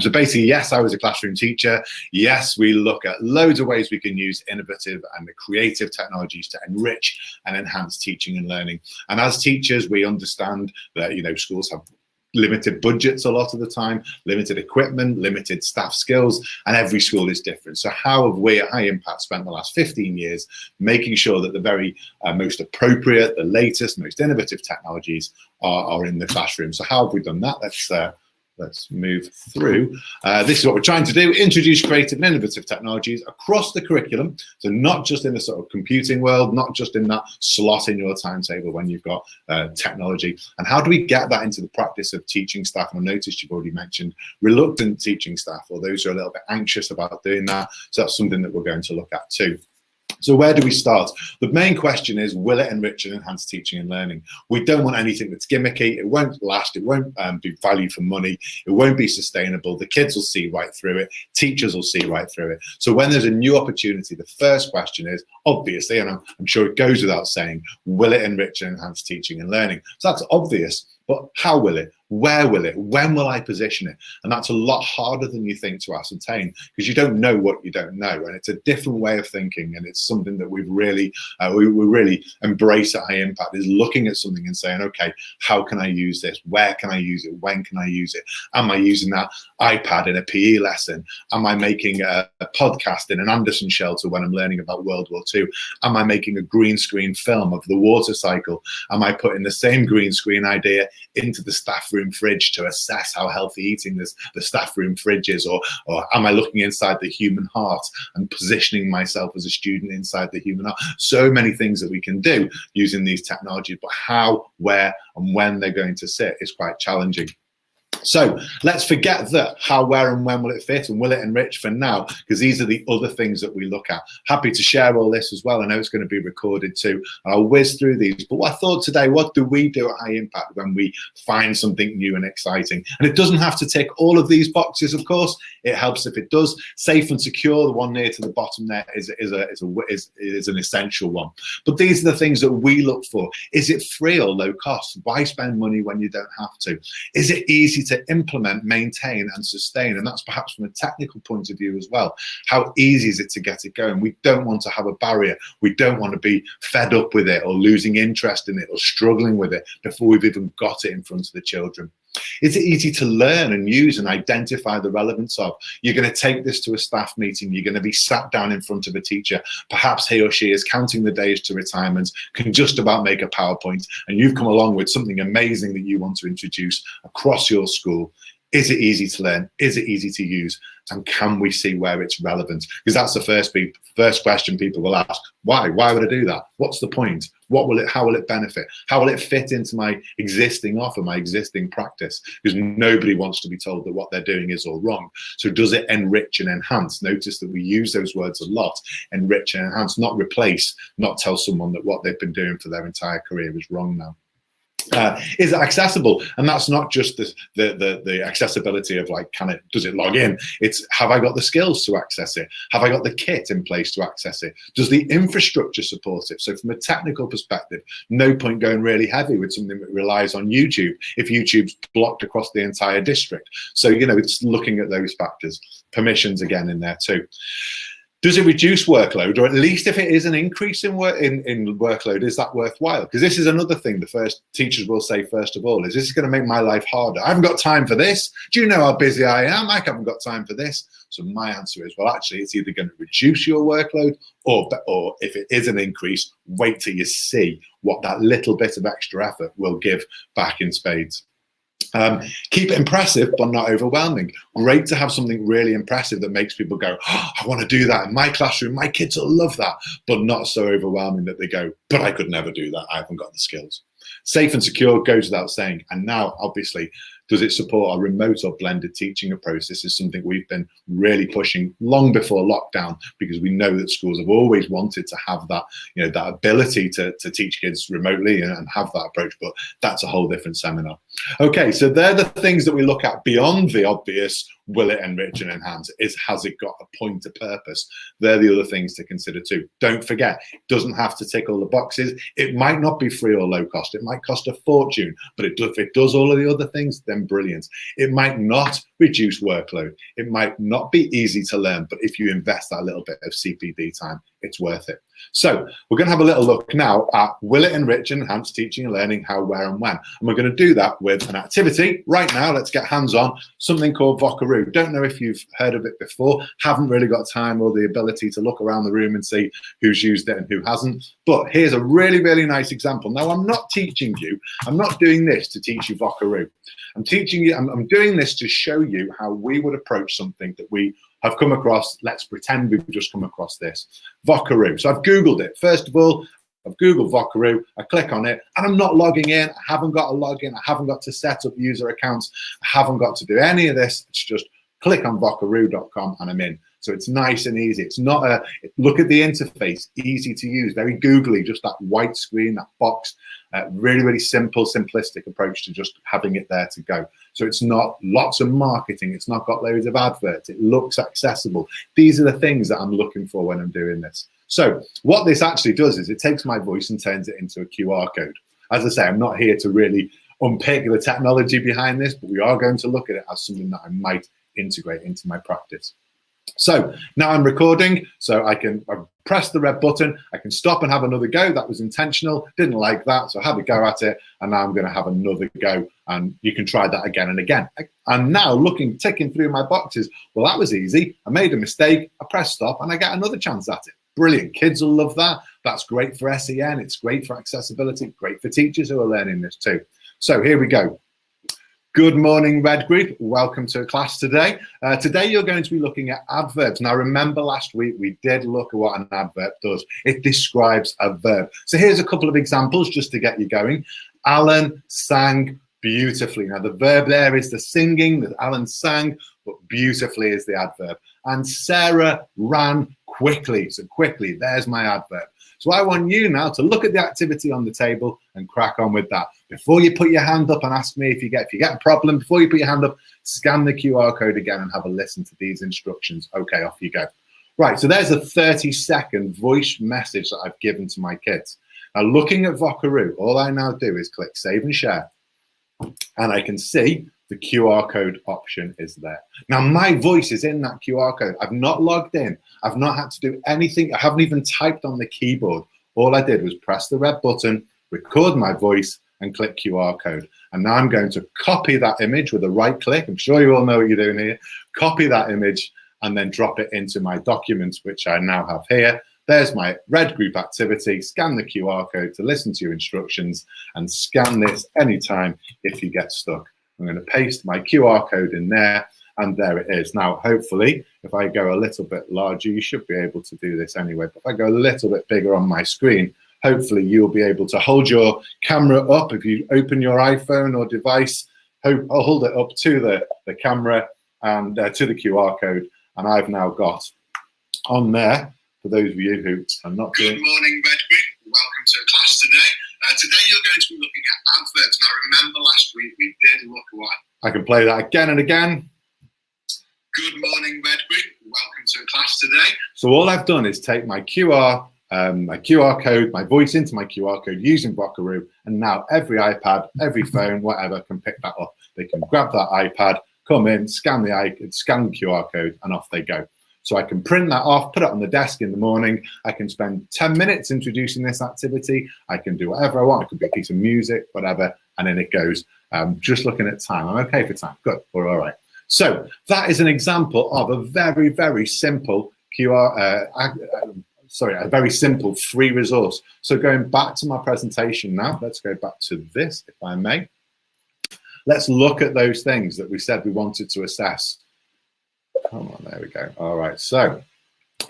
So basically, yes, I was a classroom teacher. Yes, we look at loads of ways we can use innovative and creative technologies to enrich and enhance teaching and learning. And as teachers, we understand that, schools have limited budgets a lot of the time, limited equipment, limited staff skills, and every school is different. So how have we at High Impact spent the last 15 years making sure that the very most appropriate, the latest, most innovative technologies are in the classroom? So how have we done that? Let's move through. This is what we're trying to do: introduce creative and innovative technologies across the curriculum. So not just in the sort of computing world, not just in that slot in your timetable when you've got technology. And how do we get that into the practice of teaching staff? And I noticed you've already mentioned reluctant teaching staff, or those who are a little bit anxious about doing that. So that's something that we're going to look at too. So where do we start? The main question is, will it enrich and enhance teaching and learning? We don't want anything that's gimmicky. It won't last. It won't be value for money. It won't be sustainable. The kids will see right through it. Teachers will see right through it. So when there's a new opportunity, the first question is, obviously, and I'm sure it goes without saying, will it enrich and enhance teaching and learning? So that's obvious. But how will it? Where will it? When will I position it? And that's a lot harder than you think to ascertain, because you don't know what you don't know. And it's a different way of thinking. And it's something that we've really, we really embrace at High Impact, is looking at something and saying, okay, how can I use this? Where can I use it? When can I use it? Am I using that iPad in a PE lesson? Am I making a podcast in an Anderson shelter when I'm learning about World War II? Am I making a green screen film of the water cycle? Am I putting the same green screen idea into the staff room fridge to assess how healthy eating the staff room fridge is? Or am I looking inside the human heart and positioning myself as a student inside the human heart? So many things that we can do using these technologies, but how, where, and when they're going to sit is quite challenging. So let's forget that how, where and when will it fit and will it enrich for now, because these are the other things that we look at. Happy to share all this as well. I know it's going to be recorded too. I'll whiz through these. But what I thought today, what do we do at High Impact when we find something new and exciting? And it doesn't have to tick all of these boxes, of course. It helps if it does. Safe and secure, the one near to the bottom there, is an essential one. But these are the things that we look for. Is it free or low cost? Why spend money when you don't have to? Is it easy to implement, maintain and sustain? And that's perhaps from a technical point of view as well. How easy is it to get it going? We don't want to have a barrier. We don't want to be fed up with it or losing interest in it or struggling with it before we've even got it in front of the children. Is it easy to learn and use and identify the relevance of? You're going to take this to a staff meeting. You're going to be sat down in front of a teacher. Perhaps he or she is counting the days to retirement, can just about make a PowerPoint, and you've come along with something amazing that you want to introduce across your school. Is it easy to learn? Is it easy to use? And can we see where it's relevant? Because that's the first question people will ask. Why? Why would I do that? What's the point? How will it benefit? How will it fit into my existing offer, my existing practice? Because nobody wants to be told that what they're doing is all wrong. So does it enrich and enhance? Notice that we use those words a lot. Enrich and enhance, not replace, not tell someone that what they've been doing for their entire career is wrong now. Is it accessible? And that's not just the accessibility of like, does it log in? It's, have I got the skills to access it? Have I got the kit in place to access it? Does the infrastructure support it? So from a technical perspective, no point going really heavy with something that relies on YouTube if YouTube's blocked across the entire district. So, you know, it's looking at those factors. Permissions again in there too. Does it reduce workload, or at least if it is an increase in workload, is that worthwhile? Because this is another thing the first teachers will say first of all, is this going to make my life harder? I haven't got time for this. Do you know how busy I am? I haven't got time for this. So my answer is, well, actually, it's either going to reduce your workload, or if it is an increase, wait till you see what that little bit of extra effort will give back in spades. Keep it impressive, but not overwhelming. Great to have something really impressive that makes people go, oh, I want to do that in my classroom. My kids will love that, but not so overwhelming that they go, but I could never do that. I haven't got the skills. Safe and secure goes without saying. And now, obviously, does it support a remote or blended teaching approach? This is something we've been really pushing long before lockdown, because we know that schools have always wanted to have that, you know, that ability to teach kids remotely and have that approach, but that's a whole different seminar. Okay, so they're the things that we look at beyond the obvious. Will it enrich and enhance? Has it got a point of purpose? They're the other things to consider too. Don't forget, it doesn't have to tick all the boxes. It might not be free or low cost. It might cost a fortune, but if it does all of the other things, then brilliant. It might not reduce workload. It might not be easy to learn, but if you invest that little bit of CPD time, it's worth it. So we're going to have a little look now at, will it enrich and enhance teaching and learning? How, where and when? And we're going to do that with an activity. Right now, let's get hands on, something called Vocaroo. Don't know if you've heard of it before, haven't really got time or the ability to look around the room and see who's used it and who hasn't. But here's a really, really nice example. Now, I'm not teaching you, I'm not doing this to teach you Vocaroo. I'm teaching you, I'm doing this to show you how we would approach something that we have come across. Let's pretend we've just come across this. Vocaroo. So I've Googled it. First of all, I've Googled Vocaroo. I click on it and I'm not logging in. I haven't got a login. I haven't got to set up user accounts. I haven't got to do any of this. It's just click on vocaroo.com and I'm in. So it's nice and easy. It's not a, look at the interface, easy to use, very googly, just that white screen, that box, really, really simple, simplistic approach to just having it there to go. So it's not lots of marketing. It's not got loads of adverts. It looks accessible. These are the things that I'm looking for when I'm doing this. So what this actually does is it takes my voice and turns it into a QR code. As I say, I'm not here to really unpick the technology behind this, but we are going to look at it as something that I might integrate into my practice. So now I'm recording, so I press the red button, I can stop and have another go. That was intentional, didn't like that, so I had a go at it, and now I'm going to have another go, and you can try that again and again. I'm now ticking through my boxes. Well, that was easy. I made a mistake, I press stop, and I get another chance at it. Brilliant. Kids will love that. That's great for SEN. It's great for accessibility, great for teachers who are learning this too. So here we go. Good morning, Red Group. Welcome to class today. Today you're going to be looking at adverbs. Now remember last week we did look at what an adverb does. It describes a verb. So here's a couple of examples just to get you going. Alan sang beautifully. Now, the verb there is the singing that Alan sang, but beautifully is the adverb. And Sarah ran quickly. So quickly, there's my adverb. So I want you now to look at the activity on the table and crack on with that. Before you put your hand up and ask me if you get a problem, before you put your hand up, scan the QR code again and have a listen to these instructions. Okay, off you go. Right, so there's a 30-second voice message that I've given to my kids. Now, looking at Vocaroo, all I now do is click Save and Share, and I can see the QR code option is there. Now, my voice is in that QR code. I've not logged in. I've not had to do anything. I haven't even typed on the keyboard. All I did was press the red button, record my voice, and click QR code. And now I'm going to copy that image with a right click. I'm sure you all know what you're doing here. Copy that image and then drop it into my documents, which I now have here. There's my red group activity. Scan the QR code to listen to your instructions and scan this anytime if you get stuck. I'm going to paste my QR code in there, and there it is. Now, hopefully, if I go a little bit larger, you should be able to do this anyway, but if I go a little bit bigger on my screen, hopefully you'll be able to hold your camera up. If you open your iPhone or device, I'll hold it up to the camera and to the QR code, and I've now got on there, for those of you who are not doing... Good morning, Red Group. Welcome to class today. Today you're going to be looking at adverbs. Now, remember last week we did look at what... I can play that again and again. Good morning, Red Group. Welcome to class today. So all I've done is take my QR code, my voice into my QR code using Vocaroo, and now every iPad, every phone, whatever, can pick that up. They can grab that iPad, come in, scan the QR code, and off they go. So I can print that off, put it on the desk in the morning. I can spend 10 minutes introducing this activity. I can do whatever I want. It could be a piece of music, whatever, and then it goes. Just looking at time. I'm okay for time. Good. We're all right. So that is an example of a very, very simple a very simple free resource. So going back to my presentation now, let's go back to this, if I may. Let's look at those things that we said we wanted to assess. Come on, there we go. All right, so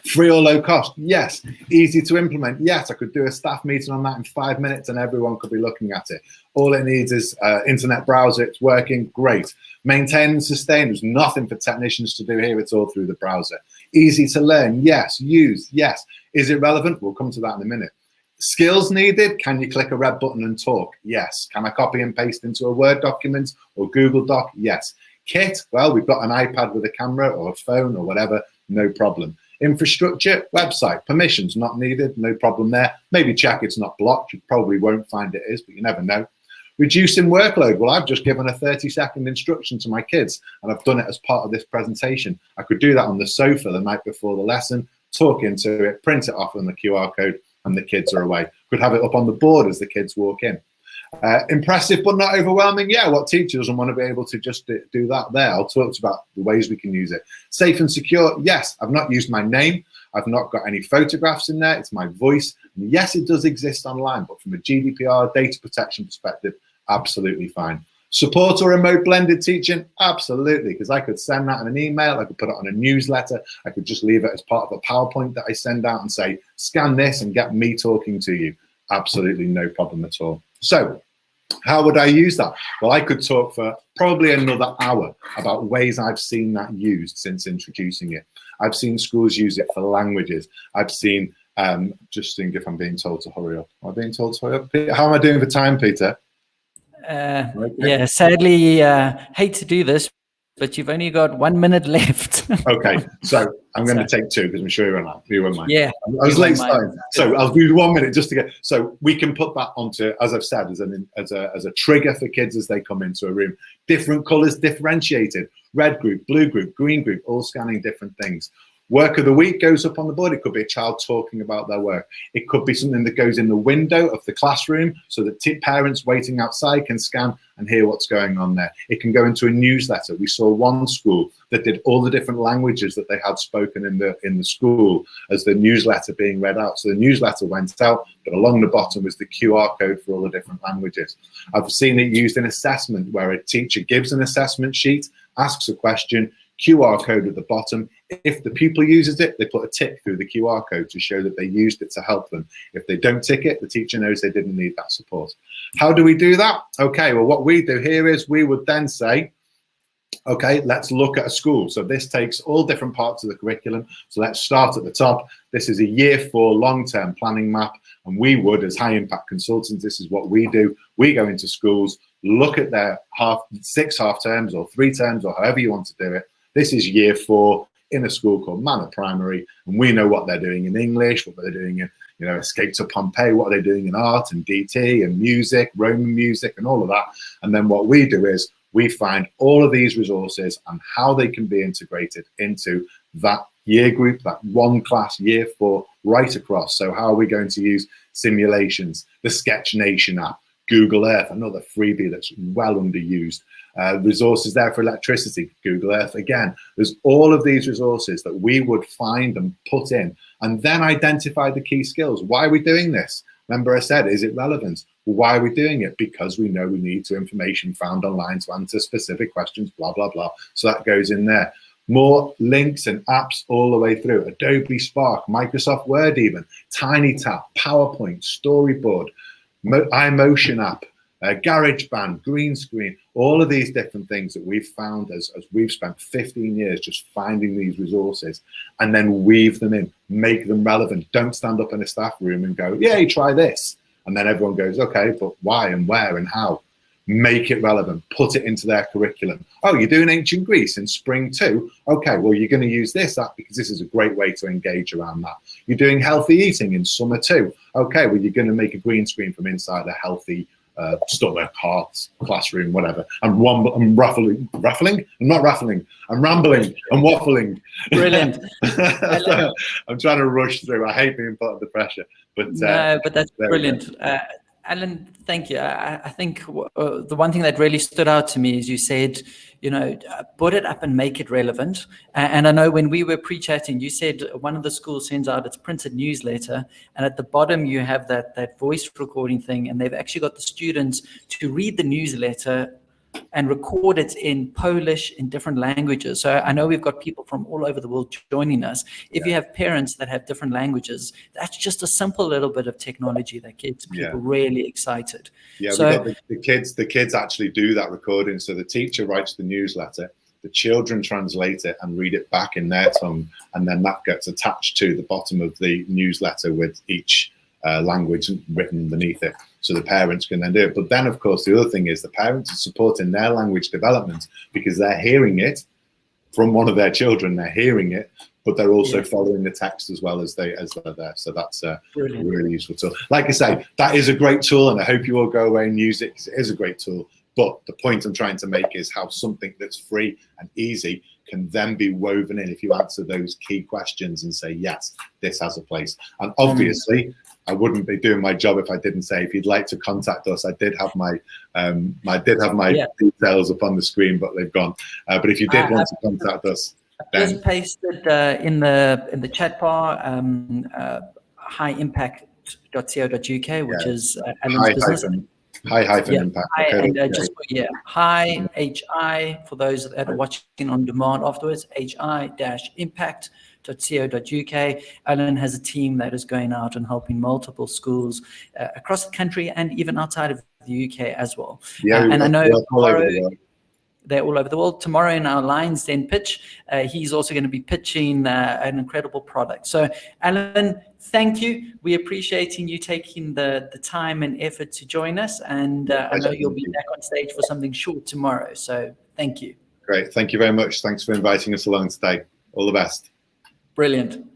free or low cost? Yes. Easy to implement? Yes. I could do a staff meeting on that in 5 minutes and everyone could be looking at it. All it needs is internet browser. It's working. Great. Maintain and sustain. There's nothing for technicians to do here. It's all through the browser. Easy to learn? Yes. Use? Yes. Is it relevant? We'll come to that in a minute. Skills needed? Can you click a red button and talk? Yes. Can I copy and paste into a Word document or Google Doc? Yes. Kit? Well, we've got an iPad with a camera or a phone or whatever. No problem. Infrastructure? Website. Permissions? Not needed. No problem there. Maybe check it's not blocked. You probably won't find it is, but you never know. Reducing workload? Well, I've just given a 30-second instruction to my kids and I've done it as part of this presentation. I could do that on the sofa the night before the lesson, talk into it, print it off on the QR code, and the kids are away. Could have it up on the board as the kids walk in. Impressive but not overwhelming? Yeah, what teacher doesn't want to be able to just do that there? I'll talk to you about the ways we can use it. Safe and secure? Yes, I've not used my name. I've not got any photographs in there. It's my voice. And yes, it does exist online, but from a GDPR data protection perspective, absolutely fine. Support or remote blended teaching? Absolutely, because I could send that in an email. I could put it on a newsletter. I could just leave it as part of a PowerPoint that I send out and say, scan this and get me talking to you. Absolutely no problem at all. So how would I use that? Well, I could talk for probably another hour about ways I've seen that used since introducing it. I've seen schools use it for languages. I've seen, just think if I'm being told to hurry up. Am I being told to hurry up? How am I doing for time, Peter? Okay. Yeah, sadly, hate to do this, but you've only got 1 minute left. Okay, so I'm going to take two because I'm sure you won't mind. Yeah. I was late starting, so I'll do 1 minute just to get. So we can put that onto, as I've said, as a trigger for kids as they come into a room. Different colours differentiated. Red group, blue group, green group, all scanning different things. Work of the week goes up on the board. It could be a child talking about their work. It could be something that goes in the window of the classroom so that parents waiting outside can scan and hear what's going on there. It can go into a newsletter. We saw one school that did all the different languages that they had spoken in the school as the newsletter being read out. So the newsletter went out, but along the bottom was the QR code for all the different languages. I've seen it used in assessment where a teacher gives an assessment sheet, asks a question, QR code at the bottom. If the pupil uses it, they put a tick through the QR code to show that they used it to help them. If they don't tick it, the teacher knows they didn't need that support. How do we do that? Okay, well, what we do here is we would then say, okay, let's look at a school. So this takes all different parts of the curriculum. So let's start at the top. This is a year 4 long-term planning map. And we would, as high impact consultants, this is what we do. We go into schools, look at their 6 half terms or 3 terms or however you want to do it. This is year 4 in a school called Manor Primary. And we know what they're doing in English, what they're doing in, you know, Escape to Pompeii, what are they doing in art and DT and music, Roman music and all of that. And then what we do is we find all of these resources and how they can be integrated into that year group, that one class, year 4, right across. So how are we going to use simulations, the Sketch Nation app, Google Earth, another freebie that's well underused, resources there for electricity, Google Earth again. There's all of these resources that we would find and put in and then identify the key skills. Why are we doing this? Remember I said, is it relevant? Why are we doing it? Because we know we need to information found online to answer specific questions, blah, blah, blah. So that goes in there. More links and apps all the way through. Adobe Spark, Microsoft Word even, TinyTap, PowerPoint, Storyboard, iMotion app, GarageBand, green screen, all of these different things that we've found as we've spent 15 years just finding these resources and then weave them in, make them relevant. Don't stand up in a staff room and go, yeah, try this. And then everyone goes, okay, but why and where and how? Make it relevant, put it into their curriculum. Oh, you're doing ancient Greece in spring too? Okay, well, you're going to use this app because this is a great way to engage around that. You're doing healthy eating in summer too. Okay, well, you're going to make a green screen from inside a healthy stomach, heart, classroom, whatever. I'm rambling. I'm waffling. Brilliant. So, I'm trying to rush through. I hate being put under pressure. But no, but that's brilliant. Alan, thank you. I think the one thing that really stood out to me is you said, you know, put it up and make it relevant. And I know when we were pre-chatting, you said one of the schools sends out its printed newsletter, and at the bottom you have that voice recording thing, and they've actually got the students to read the newsletter and record it in Polish, in different languages. So I know we've got people from all over the world joining us. If you have parents that have different languages, that's just a simple little bit of technology that gets people really excited. Yeah, so the kids actually do that recording. So the teacher writes the newsletter, the children translate it and read it back in their tongue, and then that gets attached to the bottom of the newsletter with each language written beneath it, so the parents can then do it. But then, of course, the other thing is the parents are supporting their language development because they're hearing it from one of their children. They're hearing it, but they're also following the text as well as they're there. So that's a really useful tool. Like I say, that is a great tool, and I hope you all go away and use it because it is a great tool. But the point I'm trying to make is how something that's free and easy can then be woven in if you answer those key questions and say, yes, this has a place. And obviously, I wouldn't be doing my job if I didn't say, if you'd like to contact us, I did have my details up on the screen, but they've gone. But if you did want to contact us, then just pasted in the chat bar highimpact.co.uk, which is Alan's business. High-impact. High HI for those that are watching on demand afterwards. hi-impact.co.uk. Alan has a team that is going out and helping multiple schools across the country and even outside of the UK as well. And I know they're all over the world. Tomorrow in our Lions Den pitch, he's also going to be pitching an incredible product. So, Alan, thank you. We're appreciating you taking the time and effort to join us. And I know you'll be back on stage for something short tomorrow. So thank you. Great. Thank you very much. Thanks for inviting us along today. All the best. Brilliant.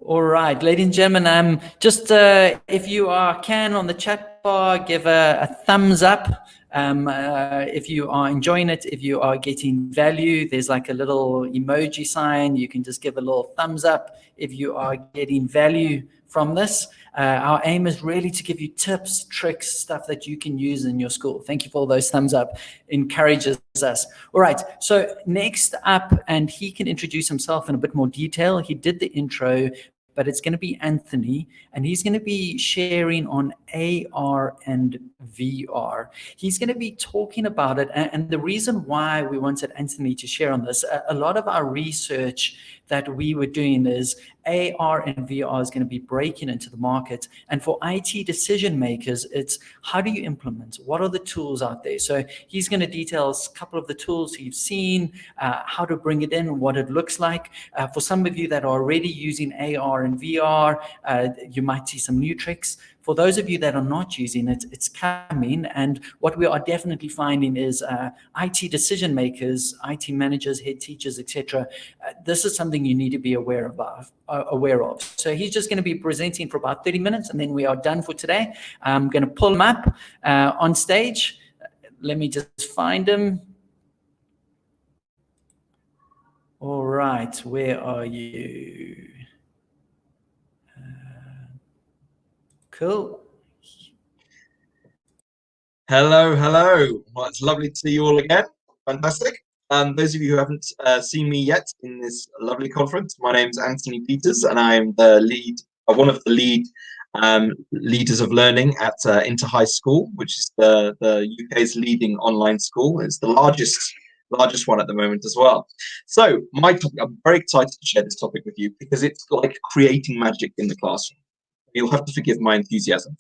All right, ladies and gentlemen, just if you can on the chat bar, give a thumbs up. If you are enjoying it, if you are getting value, there's like a little emoji sign. You can just give a little thumbs up if you are getting value from this. Our aim is really to give you tips, tricks, stuff that you can use in your school. Thank you for all those thumbs up. Encourages us. All right. So next up, and he can introduce himself in a bit more detail. He did the intro, but it's going to be Anthony, and he's going to be sharing on AR and VR. He's going to be talking about it, and the reason why we wanted Anthony to share on this, a lot of our research that we were doing is AR and VR is going to be breaking into the market. And for IT decision makers, it's how do you implement? What are the tools out there? So he's going to detail a couple of the tools he's seen, how to bring it in, what it looks like. For some of you that are already using AR and VR, you might see some new tricks. For those of you that are not using it, it's coming. And what we are definitely finding is IT decision makers, IT managers, head teachers, etc. This is something you need to be aware of. So he's just going to be presenting for about 30 minutes, and then we are done for today. I'm going to pull him up on stage. Let me just find him. All right, where are you? Cool. Hello. Well, it's lovely to see you all again. Fantastic. Those of you who haven't seen me yet in this lovely conference, my name's Anthony Peters, and I'm the lead, one of the lead leaders of learning at Interhigh School, which is the UK's leading online school. It's the largest one at the moment as well. So my topic, I'm very excited to share this topic with you because it's like creating magic in the classroom. You'll have to forgive my enthusiasm.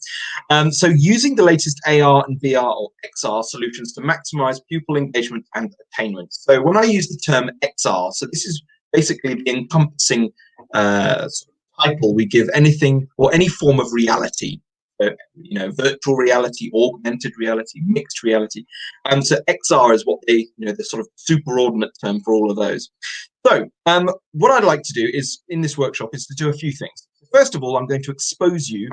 So using the latest AR and VR or XR solutions to maximize pupil engagement and attainment. So when I use the term XR, so this is basically the encompassing title we give anything or any form of reality. You know, virtual reality, augmented reality, mixed reality. And so XR is what they, you know, the sort of superordinate term for all of those. So what I'd like to do is in this workshop is to do a few things. First of all, I'm going to expose you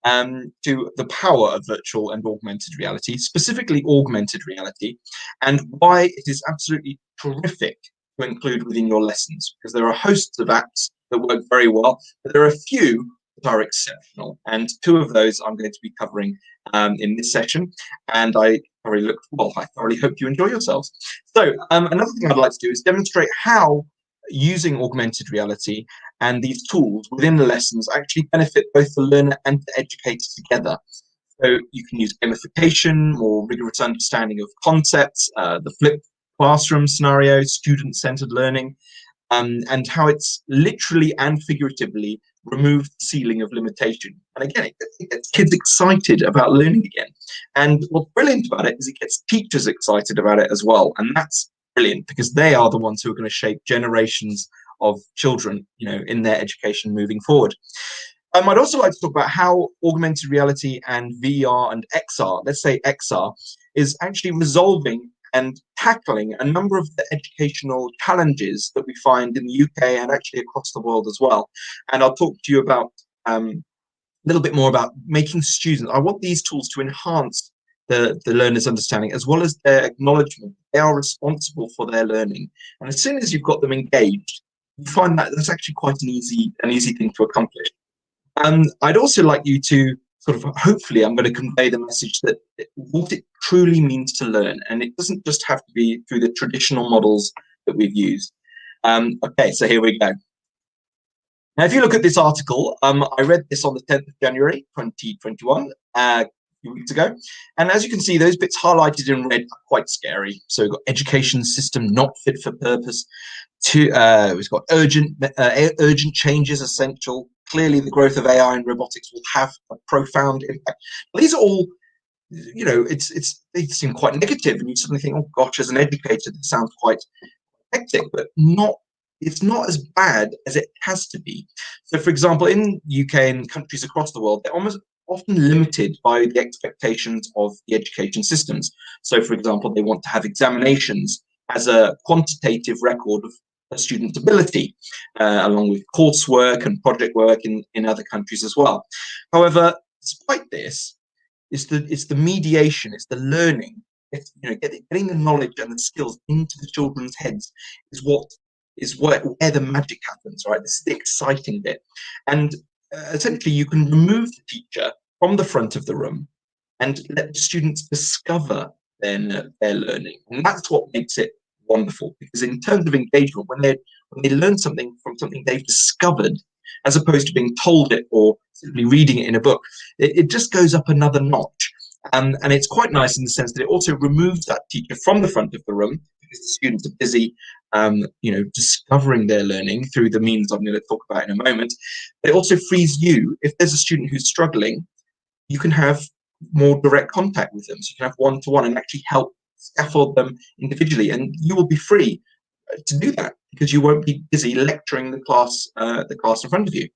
to the power of virtual and augmented reality, specifically augmented reality, and why it is absolutely terrific to include within your lessons, because there are hosts of apps that work very well, but there are a few that are exceptional, and two of those I'm going to be covering in this session, and I thoroughly hope you enjoy yourselves. So another thing I'd like to do is demonstrate how using augmented reality and these tools within the lessons actually benefit both the learner and the educator together. So you can use gamification, more rigorous understanding of concepts, the flipped classroom scenario, student-centered learning, and how it's literally and figuratively removed the ceiling of limitation. And again, it gets kids excited about learning again. And what's brilliant about it is it gets teachers excited about it as well. And that's brilliant because they are the ones who are going to shape generations of children, you know, in their education moving forward. I'd also like to talk about how augmented reality and VR and XR, let's say XR, is actually resolving and tackling a number of the educational challenges that we find in the UK and actually across the world as well. And I'll talk to you about a little bit more about making students. I want these tools to enhance the learner's understanding as well as their acknowledgement. They are responsible for their learning. And as soon as you've got them engaged, you find that that's actually quite an easy thing to accomplish. I'd also like you to sort of, hopefully, I'm going to convey the message that what it truly means to learn. And it doesn't just have to be through the traditional models that we've used. Okay, so here we go. Now, if you look at this article, I read this on the 10th of January, 2021, a few weeks ago. And as you can see, those bits highlighted in red are quite scary. So we've got education system not fit for purpose. We've got urgent changes essential. Clearly, the growth of AI and robotics will have a profound impact. These are all, you know, they seem quite negative, and you suddenly think, oh gosh, as an educator, this sounds quite hectic, but it's not as bad as it has to be. So, for example, in UK and countries across the world, they're often limited by the expectations of the education systems. So, for example, they want to have examinations as a quantitative record of a student's ability, along with coursework and project work in other countries as well. However, despite this, it's the mediation, it's the learning, it's, you know, getting the knowledge and the skills into the children's heads is where the magic happens, right? This is the exciting bit. And essentially, you can remove the teacher from the front of the room and let the students discover their learning. And that's what makes it wonderful, because in terms of engagement, when they learn something from something they've discovered, as opposed to being told it or simply reading it in a book. It just goes up another notch. And it's quite nice in the sense that it also removes that teacher from the front of the room, because the students are busy, discovering their learning through the means I'm going to talk about in a moment. It also frees you, if there's a student who's struggling, you can have more direct contact with them. So you can have one-to-one and actually help scaffold them individually, and you will be free to do that because you won't be busy lecturing the class in front of you.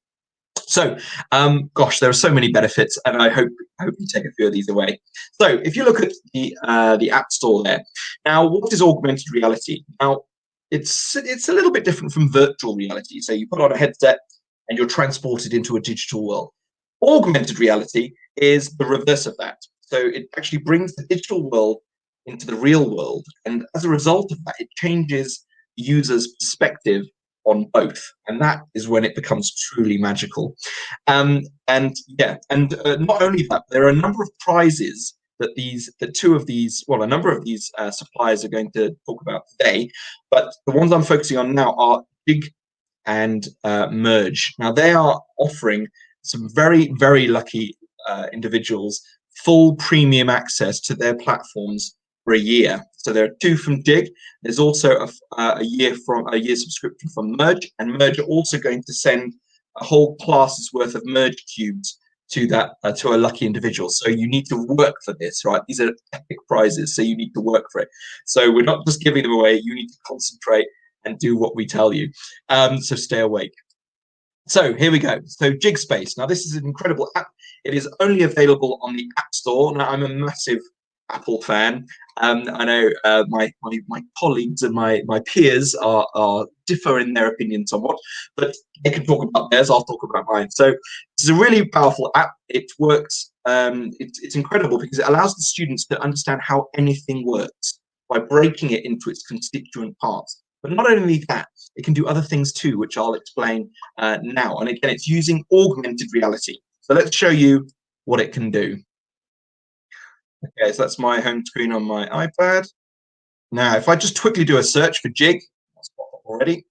So, gosh, there are so many benefits, and I hope you take a few of these away. So, if you look at the App Store there, now, what is augmented reality? Now, it's a little bit different from virtual reality. So, you put on a headset and you're transported into a digital world. Augmented reality is the reverse of that. So, it actually brings the digital world into the real world, and as a result of that, it changes the user's perspective on both, and that is when it becomes truly magical. Not only that, there are a number of prizes that a number of these suppliers are going to talk about today, but the ones I'm focusing on now are Jig and Merge. Now, they are offering some very, very lucky individuals full premium access to their platforms for a year. So there are 2 from Jig. There's also a year subscription from Merge, and Merge are also going to send a whole class's worth of Merge cubes to a lucky individual. So you need to work for this, right? These are epic prizes, so you need to work for it. So we're not just giving them away. You need to concentrate and do what we tell you. So stay awake. So here we go. So Jig Space. Now this is an incredible app. It is only available on the App Store. Now I'm a massive Apple fan. I know my colleagues and my peers are differ in their opinion somewhat, but they can talk about theirs. I'll talk about mine. So this is a really powerful app. It works. It's incredible because it allows the students to understand how anything works by breaking it into its constituent parts. But not only that, it can do other things too, which I'll explain now. And again, it's using augmented reality. So let's show you what it can do. Okay, so that's my home screen on my iPad. Now, if I just quickly do a search for Jig, that's popped up already.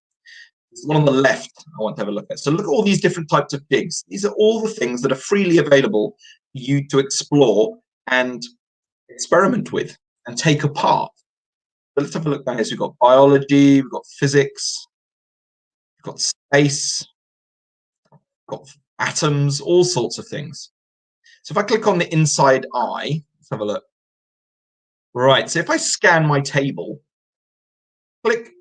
There's one on the left I want to have a look at. So look at all these different types of jigs. These are all the things that are freely available for you to explore and experiment with and take apart. But let's have a look down here. So we've got biology, we've got physics, we've got space, we've got atoms, all sorts of things. So if I click on the inside eye, let's have a look. Right, so if I scan my table, click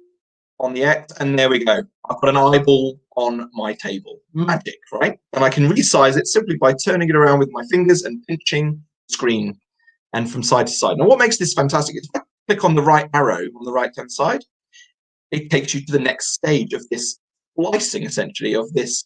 on the X, and there we go. I've got an eyeball on my table. Magic, right? And I can resize it simply by turning it around with my fingers and pinching the screen and from side to side. Now, what makes this fantastic is if I click on the right arrow on the right-hand side, it takes you to the next stage of this splicing, essentially, of this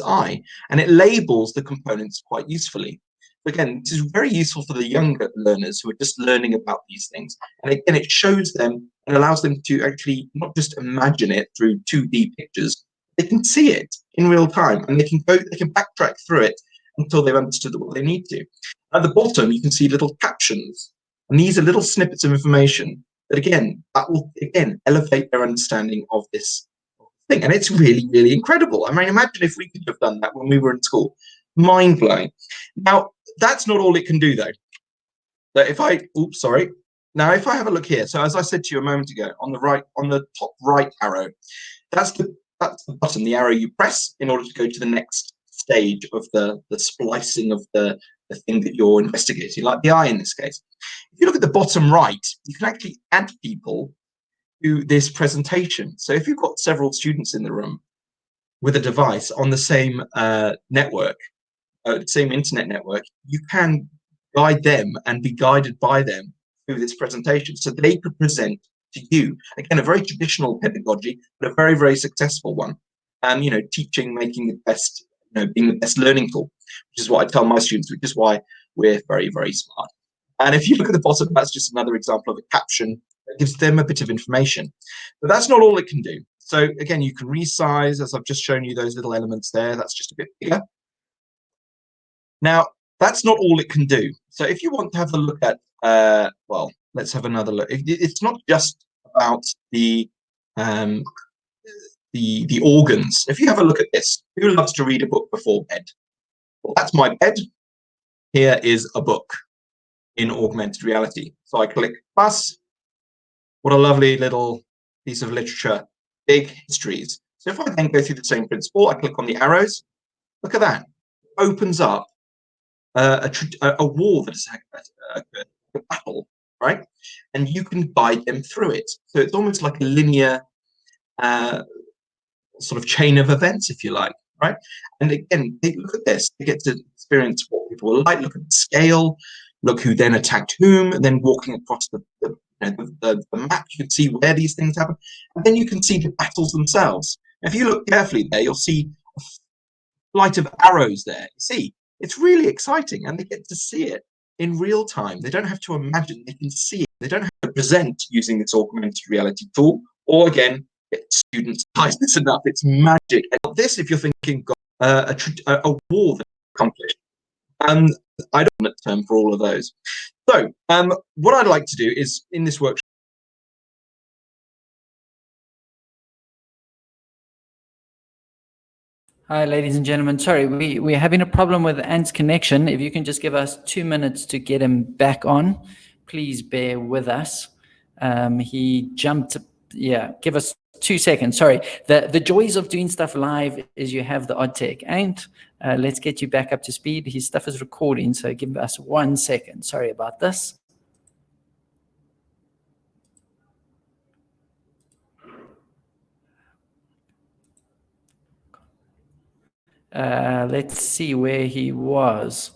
eye, and it labels the components quite usefully. Again, this is very useful for the younger learners who are just learning about these things. And again, it shows them and allows them to actually not just imagine it through 2D pictures, they can see it in real time, and they can backtrack through it until they've understood what they need to. At the bottom, you can see little captions, and these are little snippets of information that that will elevate their understanding of this thing. And it's really, really incredible. I mean, imagine if we could have done that when we were in school. Mind blowing. Now, that's not all it can do, though. So if I, Now, if I have a look here, so as I said to you a moment ago, on the top right arrow, that's the button, the arrow you press in order to go to the next stage of the splicing of the thing that you're investigating, like the eye in this case. If you look at the bottom right, you can actually add people to this presentation. So if you've got several students in the room with a device on the same network, same internet network, you can guide them and be guided by them through this presentation, so they could present to you. Again, a very traditional pedagogy, but a very, very successful one. And teaching, making the best, being the best learning tool, which is what I tell my students, which is why we're very, very smart. And if you look at the bottom, that's just another example of a caption that gives them a bit of information. But that's not all it can do. So again, you can resize, as I've just shown you those little elements there. That's just a bit bigger. Now, that's not all it can do. So if you want to have a look at, well, let's have another look. It's not just about the the organs. If you have a look at this, who loves to read a book before bed? Well, that's my bed. Here is a book in augmented reality. So I click plus. What a lovely little piece of literature, big histories. So if I then go through the same principle, I click on the arrows. Look at that. It opens up a war that has occurred, a battle, right? And you can guide them through it. So it's almost like a linear sort of chain of events, if you like, right? And again, they look at this. They get to experience what people were like, look at the scale, look who then attacked whom, and then walking across the map, you can see where these things happen. And then you can see the battles themselves. If you look carefully there, you'll see a flight of arrows there. You see, it's really exciting, and they get to see it in real time. They don't have to imagine, they can see it. They don't have to present using this augmented reality tool, or again, get students, guys, this enough, it's magic. And this, if you're thinking, a war that's accomplished. And I don't know the term for all of those. So what I'd like to do is, in this workshop, Hi, ladies and gentlemen. Sorry, we're having a problem with Ant's connection. If you can just give us 2 minutes to get him back on, please bear with us. He jumped, give us 2 seconds. Sorry. The joys of doing stuff live is you have the odd tech. Ant, let's get you back up to speed. His stuff is recording, so give us 1 second. Sorry about this. Let's see where he was.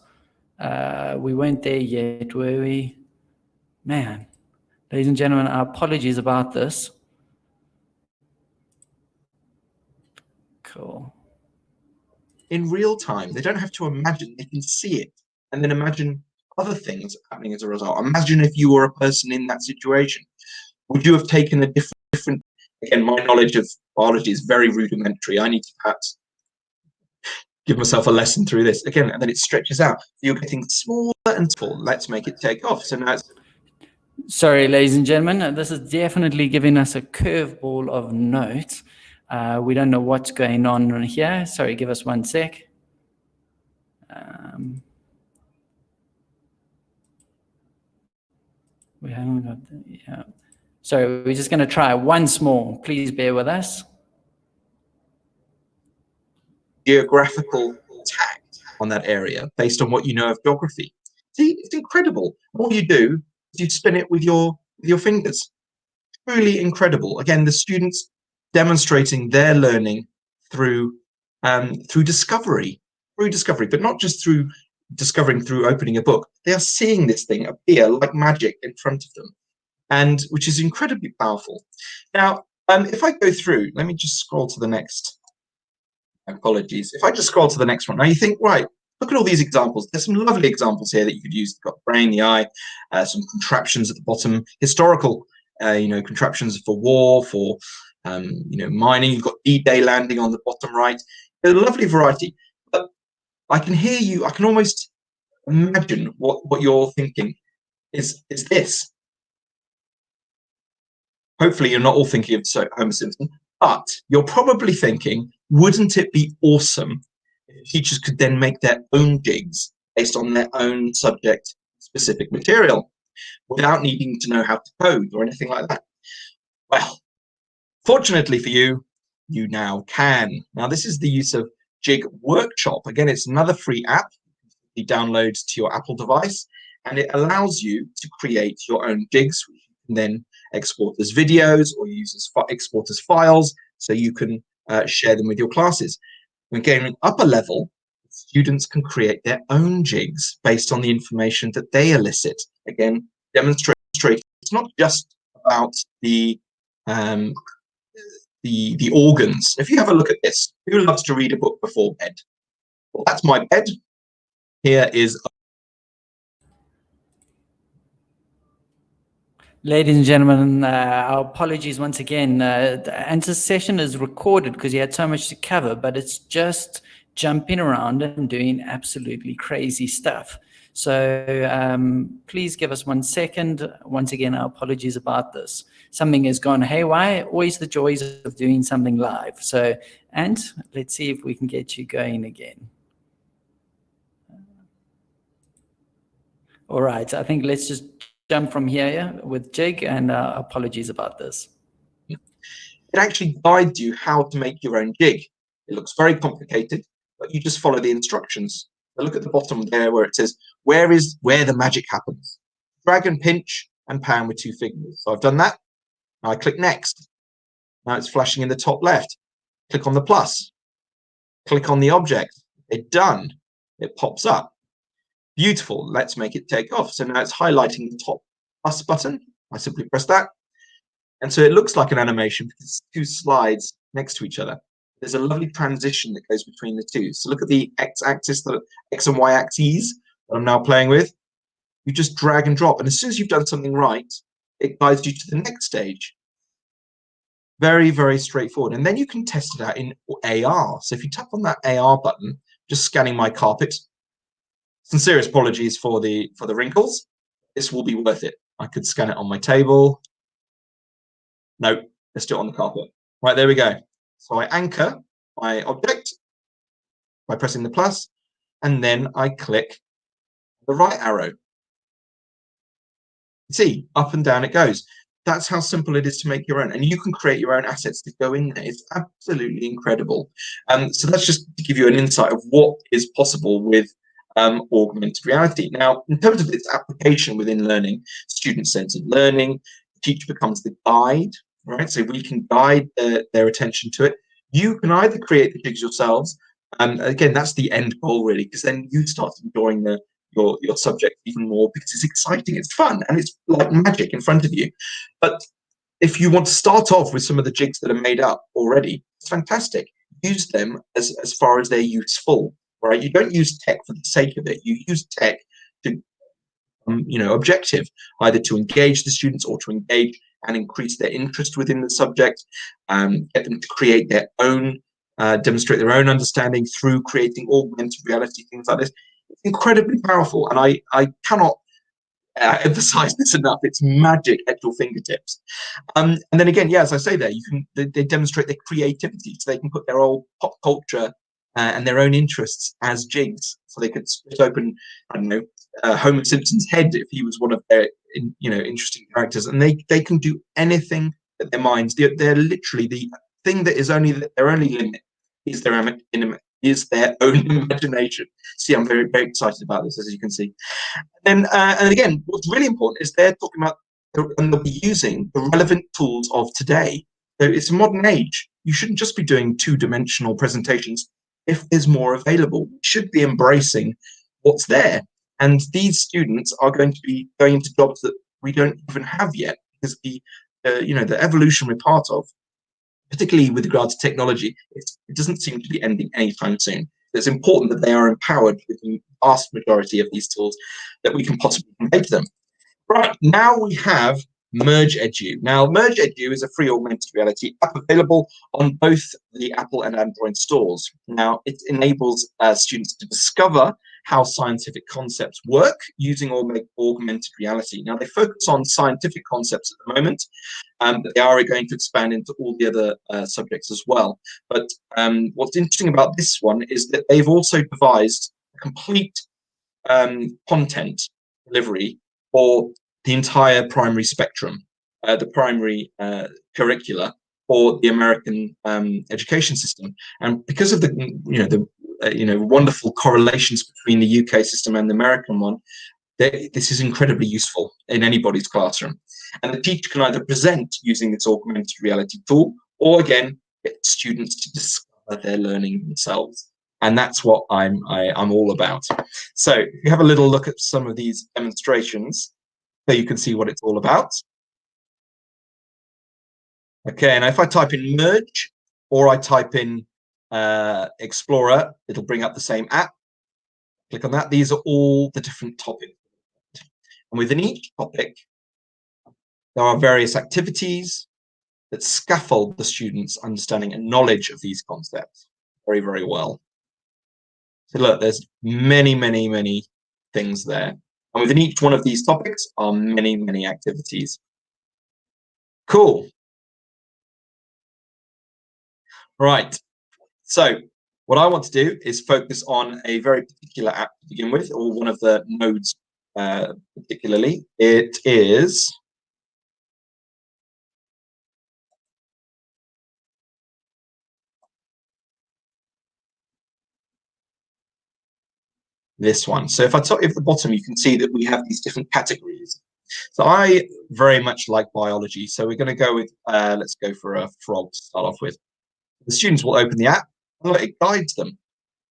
We weren't there yet, were we? Man, ladies and gentlemen, our apologies about this. Cool. in real time, they don't have to imagine, they can see it, and then imagine other things happening as a result. Imagine if you were a person in that situation. Would you have taken a different, again, my knowledge of biology is very rudimentary. I need to perhaps give myself a lesson through this again, and then it stretches out. You're getting smaller and smaller. Let's make it take off. So now it's... Sorry, ladies and gentlemen, this is definitely giving us a curveball of notes. We don't know what's going on here. Sorry, give us 1 sec. We haven't got the, yeah. So we're just going to try once more. Please bear with us. Geographical attack on that area based on what you know of geography. See, it's incredible. All you do is you spin it with your fingers. Truly incredible. Again, the students demonstrating their learning through discovery, but not just through discovering through opening a book. They are seeing this thing appear like magic in front of them, and which is incredibly powerful. Now, if I go through, let me just scroll to the next. Apologies. If I just scroll to the next one, now you think, right, look at all these examples. There's some lovely examples here that you could use. You've got the brain, the eye, some contraptions at the bottom, historical, contraptions for war, for mining. You've got D-Day landing on the bottom right. There's a lovely variety. But I can hear you. I can almost imagine what you're thinking is this. Hopefully, you're not all thinking of Homer Simpson, but you're probably thinking, wouldn't it be awesome if teachers could then make their own jigs based on their own subject-specific material without needing to know how to code or anything like that? Well, fortunately for you, you now can. Now, this is the use of Jig Workshop. Again, it's another free app you download to your Apple device, and it allows you to create your own jigs, which you can then export as videos or use as export as files, so you can share them with your classes. Again, at upper level, students can create their own jigs based on the information that they elicit. Again, demonstrating it's not just about the organs. If you have a look at this, who loves to read a book before bed? Well, that's my bed. Here is... Ladies and gentlemen, our apologies once again. Ant's session is recorded because he had so much to cover, but it's just jumping around and doing absolutely crazy stuff. So please give us 1 second. Once again, our apologies about this. Something has gone haywire. Always the joys of doing something live. So, and let's see if we can get you going again. All right, I think let's just jump from here with Jig, and apologies about this. It actually guides you how to make your own jig. It looks very complicated, but you just follow the instructions. So look at the bottom there where it says, where the magic happens. Drag and pinch and pan with 2 fingers. So I've done that. Now I click next. Now it's flashing in the top left. Click on the plus. Click on the object. It's done. It pops up. Beautiful. Let's make it take off. So now it's highlighting the top plus button. I simply press that. And so it looks like an animation because it's 2 slides next to each other. There's a lovely transition that goes between the 2. So look at the x-axis, the x and y axes that I'm now playing with. You just drag and drop. And as soon as you've done something right, it guides you to the next stage. Very, very straightforward. And then you can test it out in AR. So if you tap on that AR button, just scanning my carpet, sincerest apologies for the wrinkles. This will be worth it. I could scan it on my table. No, let's do it on the carpet. Right, there we go. So I anchor my object by pressing the plus, and then I click the right arrow. See, up and down it goes. That's how simple it is to make your own. And you can create your own assets to go in there. It's absolutely incredible. So that's just to give you an insight of what is possible with augmented reality. Now, in terms of its application within learning, student-centered learning, the teacher becomes the guide, right? So we can guide their attention to it. You can either create the jigs yourselves, and again, that's the end goal really, because then you start enjoying your subject even more because it's exciting, it's fun, and it's like magic in front of you. But if you want to start off with some of the jigs that are made up already, it's fantastic. Use them as far as they're useful. Right? You don't use tech for the sake of it. You use tech to, objective, either to engage the students or to engage and increase their interest within the subject, get them to create their own, demonstrate their own understanding through creating augmented reality, things like this. It's incredibly powerful, and I cannot emphasize this enough. It's magic at your fingertips. And then again, yeah, as I say there, they demonstrate their creativity, so they can put their old pop culture and their own interests as jigs. So they could split open, I don't know, Homer Simpson's head if he was one of their, interesting characters, and they can do anything that their minds. They're literally the thing that is their only limit is their own imagination. See, I'm very, very excited about this, as you can see. And again, what's really important is they're talking about and they'll be using the relevant tools of today. So it's a modern age. You shouldn't just be doing 2-dimensional presentations. If there's more available, we should be embracing what's there. And these students are going to be going into jobs that we don't even have yet, because the evolution we're part of, particularly with regard to technology, it doesn't seem to be ending anytime soon. It's important that they are empowered with the vast majority of these tools that we can possibly convey to them. Right, now we have Merge Edu. Now, Merge Edu is a free augmented reality app available on both the Apple and Android stores. Now, it enables students to discover how scientific concepts work using augmented reality. Now, they focus on scientific concepts at the moment, but they are going to expand into all the other subjects as well. But what's interesting about this one is that they've also devised a complete content delivery for the entire primary spectrum, the primary curricula for the American education system. And because of the wonderful correlations between the UK system and the American one, this is incredibly useful in anybody's classroom. And the teacher can either present using this augmented reality tool, or again, get students to discover their learning themselves. And that's what I'm all about. So if you have a little look at some of these demonstrations, so you can see what it's all about. Okay, and if I type in Merge, or I type in Explorer, it'll bring up the same app. Click on that. These are all the different topics. And within each topic, there are various activities that scaffold the students' understanding and knowledge of these concepts very, very well. So look, there's many, many, many things there. And within each one of these topics are many, many activities. Cool. Right. So what I want to do is focus on a very particular app to begin with, or one of the nodes particularly. It is this one. So if I top at the bottom, you can see that we have these different categories. So I very much like biology. So we're going to go with, let's go for a frog to start off with. The students will open the app and it guides them.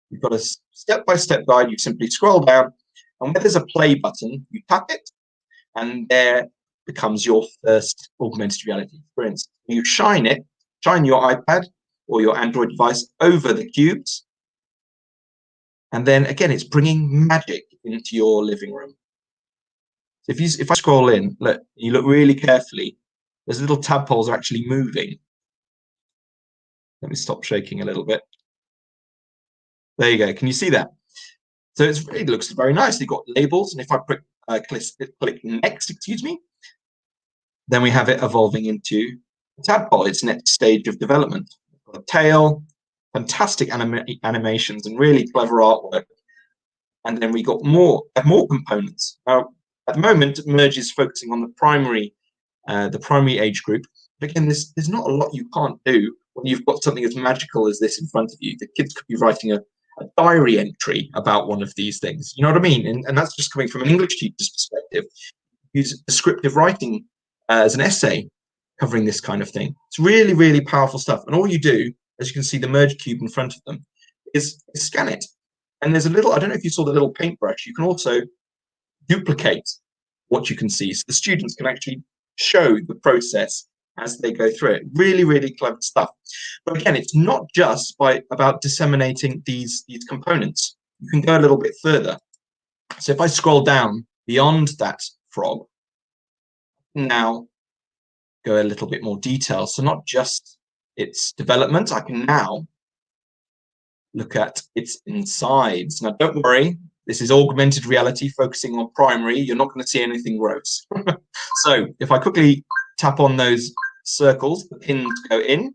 You've got a step-by-step guide. You simply scroll down, and where there's a play button, you tap it, and there becomes your first augmented reality experience. You shine your iPad or your Android device over the cubes, and then again, it's bringing magic into your living room. So if I scroll in, look, you look really carefully, those little tadpoles are actually moving. Let me stop shaking a little bit. There you go. Can you see that? So it looks very nice. You've got labels, and if I click next, excuse me, then we have it evolving into a tadpole. Its next stage of development. We've got a tail, fantastic animations, and really clever artwork. And then we got more components. Now, at the moment, Merge is focusing on the primary age group. But again, there's not a lot you can't do when you've got something as magical as this in front of you. The kids could be writing a diary entry about one of these things. You know what I mean? And that's just coming from an English teacher's perspective. Use descriptive writing as an essay covering this kind of thing. It's really, really powerful stuff. And all you do, as you can see, the Merge cube in front of them, is scan it. And there's a little, I don't know if you saw the little paintbrush, you can also duplicate what you can see. So the students can actually show the process as they go through it. Really, really clever stuff. But again, it's not just about disseminating these components. You can go a little bit further. So if I scroll down beyond that frog, now go a little bit more detail. So not just its development, I can now look at its insides. Now, don't worry, this is augmented reality focusing on primary. You're not going to see anything gross. So if I quickly tap on those circles, the pins go in.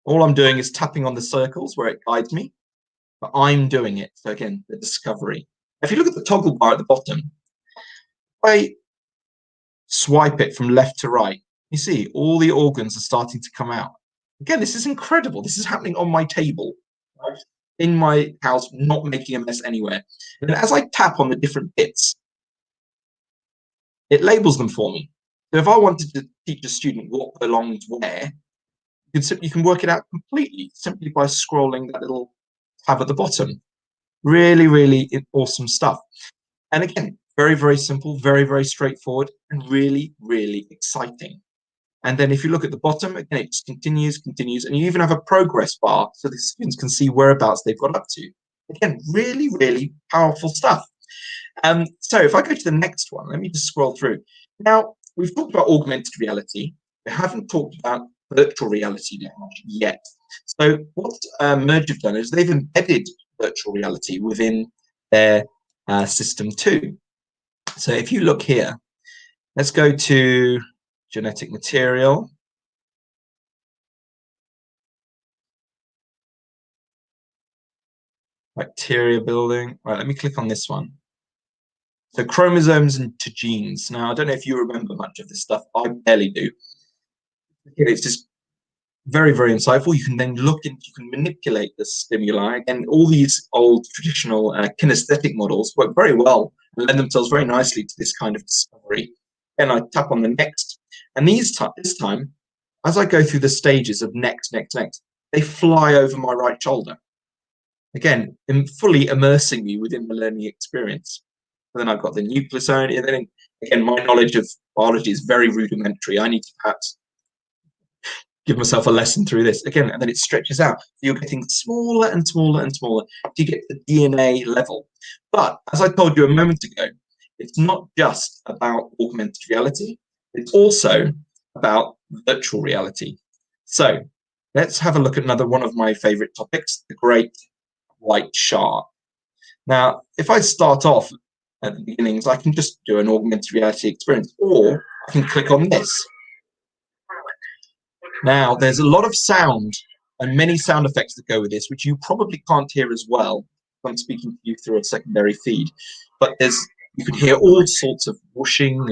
All I'm doing is tapping on the circles where it guides me, but I'm doing it. So again, the discovery. If you look at the toggle bar at the bottom, if I swipe it from left to right, you see all the organs are starting to come out. Again, this is incredible. This is happening on my table, right? In my house, not making a mess anywhere. And as I tap on the different bits, it labels them for me. So if I wanted to teach a student what belongs where, you can work it out completely simply by scrolling that little tab at the bottom. Really, really awesome stuff. And again, very, very simple, very, very straightforward, and really, really exciting. And then if you look at the bottom, again, it just continues, and you even have a progress bar so the students can see whereabouts they've got up to. Again, really, really powerful stuff. So if I go to the next one, let me just scroll through. Now, we've talked about augmented reality. We haven't talked about virtual reality yet. So what Merge have done is they've embedded virtual reality within their system too. So if you look here, let's go to genetic material. Bacteria building. Right, let me click on this one. So chromosomes into genes. Now, I don't know if you remember much of this stuff. I barely do. It's just very, very insightful. You can then look into, you can manipulate the stimuli, and all these old traditional kinesthetic models work very well and lend themselves very nicely to this kind of discovery. Then I tap on the next, and this time, as I go through the stages of next, they fly over my right shoulder. Again, fully immersing me within the learning experience. And then I've got the nucleosome, and then again, my knowledge of biology is very rudimentary. I need to perhaps give myself a lesson through this again, and then it stretches out. You're getting smaller and smaller and smaller to get to the DNA level. But as I told you a moment ago, it's not just about augmented reality, it's also about virtual reality. So let's have a look at another one of my favorite topics, the great white shark. Now, if I start off at the beginnings, I can just do an augmented reality experience, or I can click on this. Now, there's a lot of sound and many sound effects that go with this, which you probably can't hear as well if I'm speaking to you through a secondary feed. But you can hear all sorts of whooshing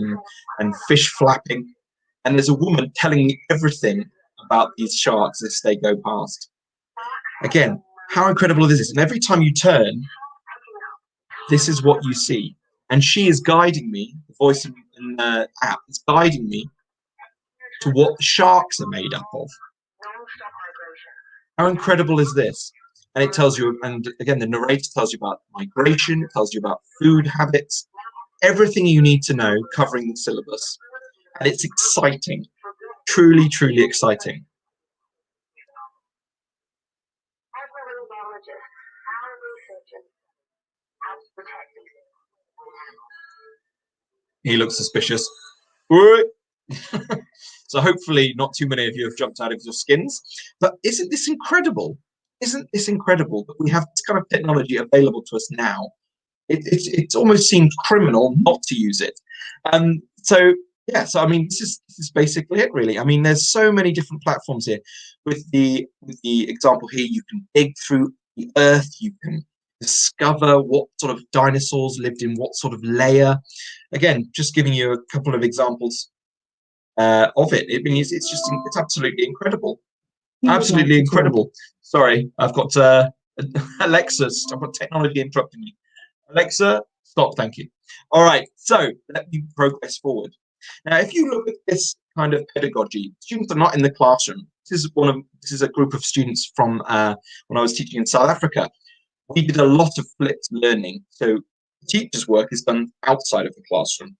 and fish flapping. And there's a woman telling me everything about these sharks as they go past. Again, how incredible is this? And every time you turn, this is what you see. And she is guiding me, the voice in the app is guiding me to what the sharks are made up of. How incredible is this? And it tells you, and again, the narrator tells you about migration, it tells you about food habits, everything you need to know covering the syllabus. And it's exciting, truly, truly exciting. He looks suspicious. So hopefully not too many of you have jumped out of your skins. But isn't this incredible? Isn't this incredible that we have this kind of technology available to us now? It almost seems criminal not to use it. So I mean, this is basically it, really. I mean, there's so many different platforms here. With the example here, you can dig through the earth, you can discover what sort of dinosaurs lived in what sort of layer. Again, just giving you a couple of examples of it. I mean, it's absolutely incredible. Absolutely incredible. Sorry, I've got Alexa, I've got technology interrupting me. Alexa, stop, thank you. All right, so let me progress forward. Now, if you look at this kind of pedagogy, students are not in the classroom. This is a group of students from when I was teaching in South Africa. We did a lot of flipped learning. So the teacher's work is done outside of the classroom.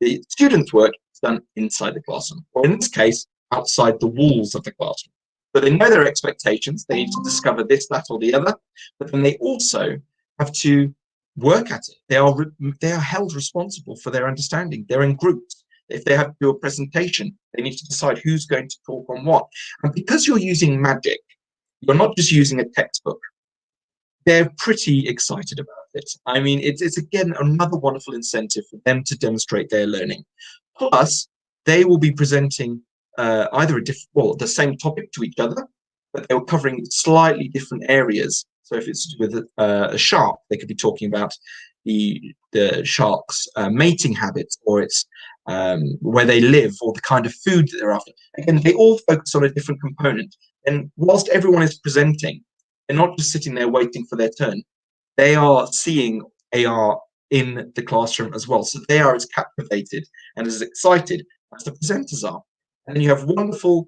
The student's work is done inside the classroom, or in this case, outside the walls of the classroom. So they know their expectations. They need to discover this, that, or the other. But then they also have to work at it. They are held responsible for their understanding. They're in groups. If they have to do a presentation, they need to decide who's going to talk on what. And because you're using magic, you're not just using a textbook. They're pretty excited about it. I mean, it's again another wonderful incentive for them to demonstrate their learning. Plus, they will be presenting either the same topic to each other, but they were covering slightly different areas. So if it's with a shark, they could be talking about the shark's mating habits, or it's where they live, or the kind of food that they're after. Again, they all focus on a different component. And whilst everyone is presenting, they're not just sitting there waiting for their turn. They are seeing AR in the classroom as well. So they are as captivated and as excited as the presenters are. And then you have wonderful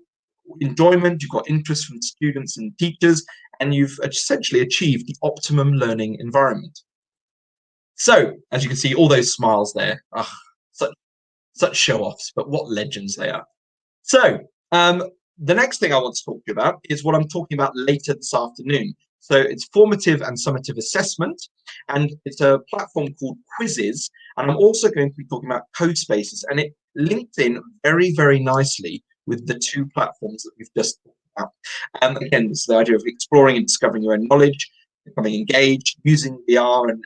enjoyment, you've got interest from students and teachers, and you've essentially achieved the optimum learning environment. So, as you can see, all those smiles there, such show-offs, but what legends they are. So, the next thing I want to talk to you about is what I'm talking about later this afternoon. So it's formative and summative assessment, and it's a platform called Quizzes. And I'm also going to be talking about code spaces, and it links in very, very nicely with the two platforms that we've just talked about. And again, this is the idea of exploring and discovering your own knowledge, becoming engaged, using VR and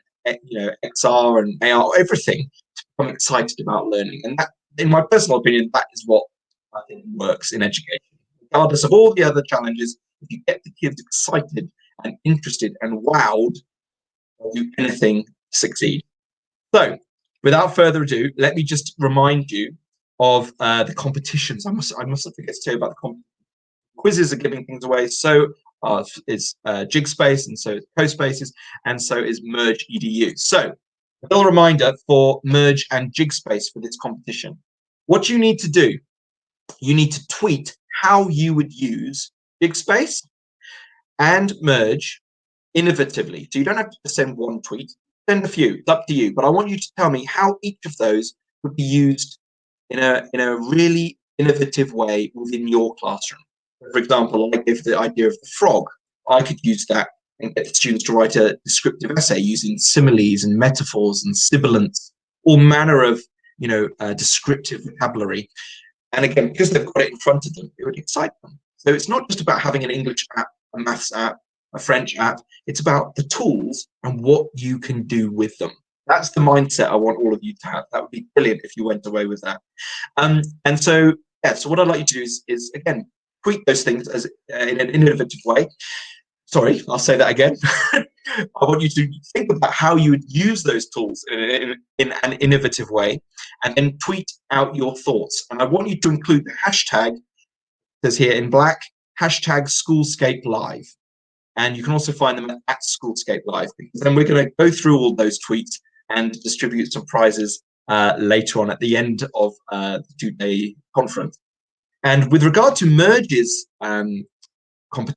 XR and AR, everything to become excited about learning. And that, in my personal opinion, that is what I think works in education. Regardless of all the other challenges, if you get the kids excited and interested and wowed, they'll do anything to succeed. So, without further ado, let me just remind you of the competitions. I must forget to tell you about the quizzes are giving things away. So is Jigspace, and so is CoSpaces, and so is Merge EDU. So, a little reminder for Merge and Jigspace for this competition. What you need to do, you need to tweet how you would use Jigspace and Merge innovatively. So you don't have to send one tweet, send a few, it's up to you. But I want you to tell me how each of those would be used in a really innovative way within your classroom. For example, I give the idea of the frog. I could use that and get the students to write a descriptive essay using similes and metaphors and sibilants, all manner of descriptive vocabulary. And again, because they've got it in front of them, it would excite them. So it's not just about having an English app, a maths app, a French app. It's about the tools and what you can do with them. That's the mindset I want all of you to have. That would be brilliant if you went away with that. And so, yeah, so what I'd like you to do is again, tweak those things as in an innovative way. Sorry, I'll say that again. I want you to think about how you would use those tools in an innovative way, and then tweet out your thoughts. And I want you to include the hashtag, says here in black, hashtag Schoolscape Live. And you can also find them at Schoolscape Live, because then we're going to go through all those tweets and distribute some prizes later on at the end of the 2-day conference. And with regard to merges competition,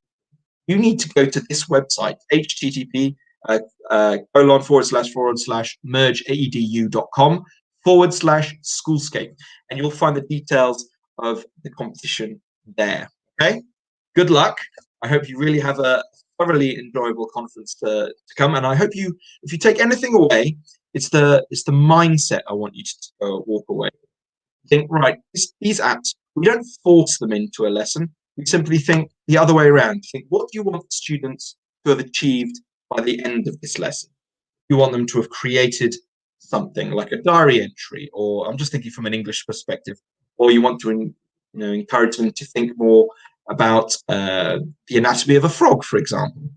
you need to go to this website, http://mergeedu.com/Schoolscape, and you'll find the details of the competition there. Okay, good luck. I hope you really have a thoroughly enjoyable conference to come, and I hope if you take anything away, it's the mindset I want you to walk away. Think, right, these apps, we don't force them into a lesson. We simply think the other way around. Think, what do you want the students to have achieved by the end of this lesson? You want them to have created something like a diary entry, or I'm just thinking from an English perspective, or you want to encourage them to think more about the anatomy of a frog, for example.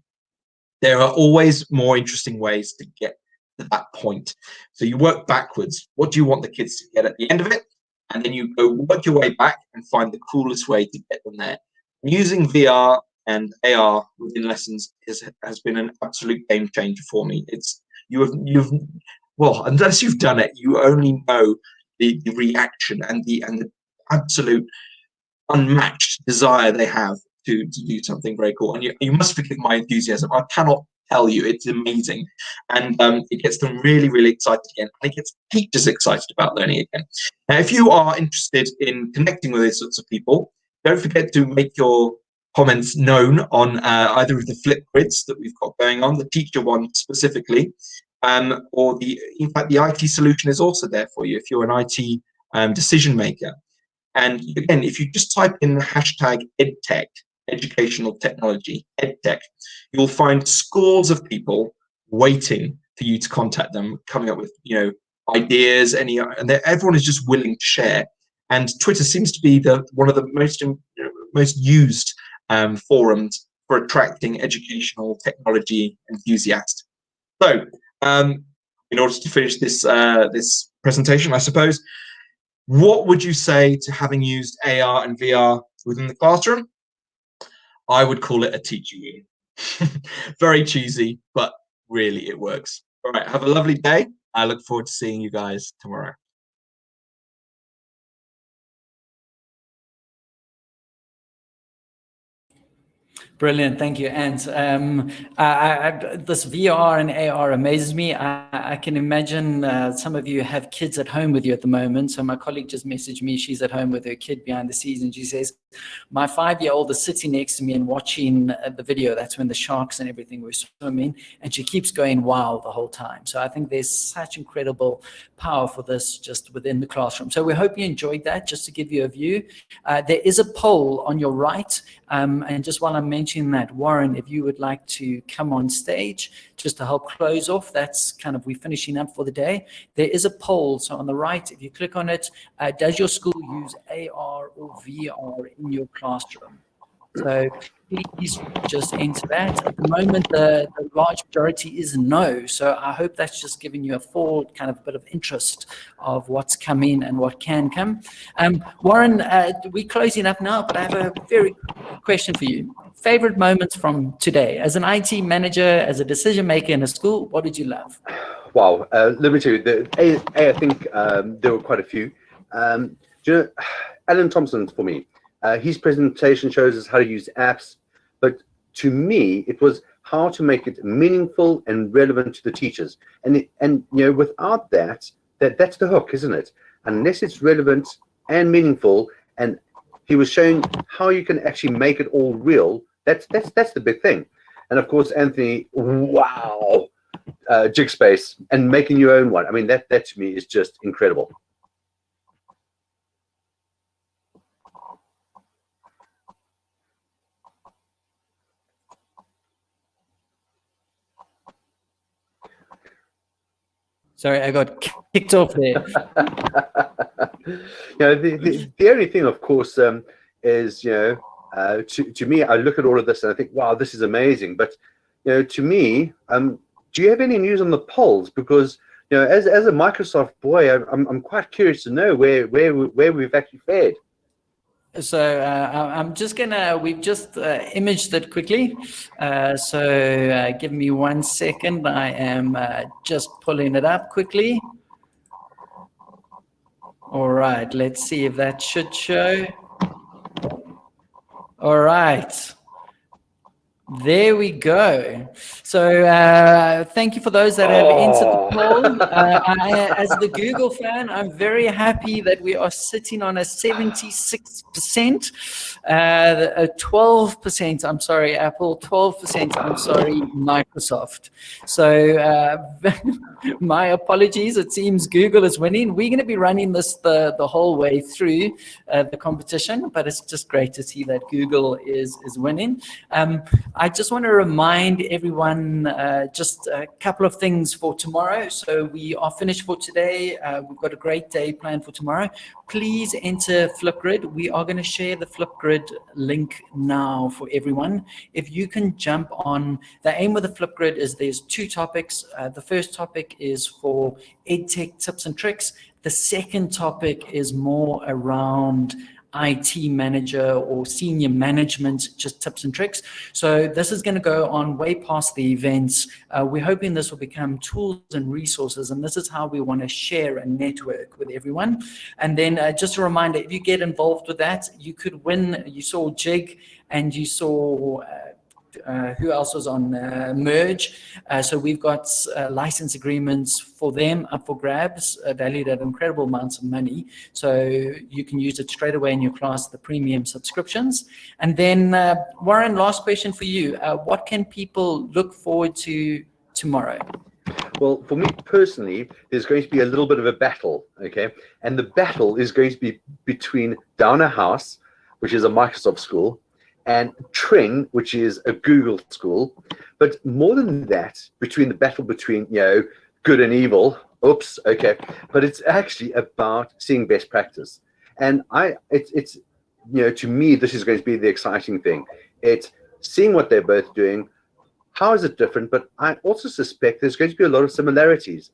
There are always more interesting ways to get to that point. So you work backwards. What do you want the kids to get at the end of it? And then you go work your way back and find the coolest way to get them there. Using VR and AR within lessons has been an absolute game changer for me. Well, unless you've done it, you only know the reaction and the absolute unmatched desire they have to do something very cool. And you must forgive my enthusiasm. I cannot tell you, it's amazing. And it gets them really, really excited again. And it gets teachers excited about learning again. Now, if you are interested in connecting with these sorts of people, don't forget to make your comments known on either of the flip grids that we've got going on, the teacher one specifically, or in fact, the IT solution is also there for you if you're an IT decision maker. And again, if you just type in the hashtag EdTech, educational technology, EdTech, you'll find scores of people waiting for you to contact them, coming up with ideas. Everyone is just willing to share. And Twitter seems to be one of the most used forums for attracting educational technology enthusiasts. So, in order to finish this presentation, I suppose, what would you say to having used AR and VR within the classroom? I would call it a teaching room. Very cheesy, but really it works. All right, have a lovely day. I look forward to seeing you guys tomorrow. Brilliant, thank you. And this VR and AR amazes me. I can imagine some of you have kids at home with you at the moment. So my colleague just messaged me. She's at home with her kid behind the scenes, and she says, my 5-year-old is sitting next to me and watching the video. That's when the sharks and everything were swimming, and she keeps going wow the whole time. So I think there's such incredible power for this just within the classroom. So we hope you enjoyed that. Just to give you a view, there is a poll on your right, and just while I'm mentioning that, Warren, if you would like to come on stage just to help close off, that's kind of, we're finishing up for the day. There is a poll. So on the right, if you click on it, does your school use AR or VR in your classroom? So please just enter that. At the moment, the large majority is no. So I hope that's just giving you a full kind of bit of interest of what's coming and what can come. Warren, we're closing up now, but I have a very quick question for you. Favorite moments from today? As an IT manager, as a decision maker in a school, what did you love? Wow, let me tell you, I think there were quite a few. Do you know, Alan Thompson, for me, his presentation shows us how to use apps, but to me, it was how to make it meaningful and relevant to the teachers. And without that's the hook, isn't it? Unless it's relevant and meaningful, and he was showing how you can actually make it all real. That's the big thing. And of course, Anthony, wow, Jig Space and making your own one. I mean, that to me is just incredible. Sorry, I got kicked off there. The only thing, of course, is, to me, I look at all of this and I think, wow, this is amazing. But, to me, do you have any news on the polls? Because, as a Microsoft boy, I'm quite curious to know where we've actually fared. So I'm just we've just imaged it quickly. So give me 1 second. I am just pulling it up quickly. All right, let's see if that should show. All right. There we go. So thank you for those that have entered the poll. As the Google fan, I'm very happy that we are sitting on a 76%, 12%, I'm sorry, Apple, 12%, I'm sorry, Microsoft. So my apologies, it seems Google is winning. We're going to be running this the whole way through the competition, but it's just great to see that Google is winning. I just want to remind everyone just a couple of things for tomorrow. So we are finished for today. We've got a great day planned for tomorrow. Please enter Flipgrid. We are going to share the Flipgrid link now for everyone. If you can jump on, the aim with the Flipgrid is there's 2 topics. The first topic is for EdTech tips and tricks. The second topic is more around IT manager or senior management, just tips and tricks. So this is going to go on way past the events. We're hoping this will become tools and resources, and this is how we want to share and network with everyone. And then just a reminder, if you get involved with that, you could win. You saw Jig and you saw who else was on Merge. So we've got license agreements for them up for grabs, valued at incredible amounts of money. So you can use it straight away in your class, the premium subscriptions. And then Warren, last question for you. What can people look forward to tomorrow? Well, for me personally, there's going to be a little bit of a battle, okay? And the battle is going to be between Downer House, which is a Microsoft school, and Tring, which is a Google school. But more than that, between the battle between, good and evil, oops, okay, but it's actually about seeing best practice. And it's to me, this is going to be the exciting thing. It's seeing what they're both doing. How is it different? But I also suspect there's going to be a lot of similarities.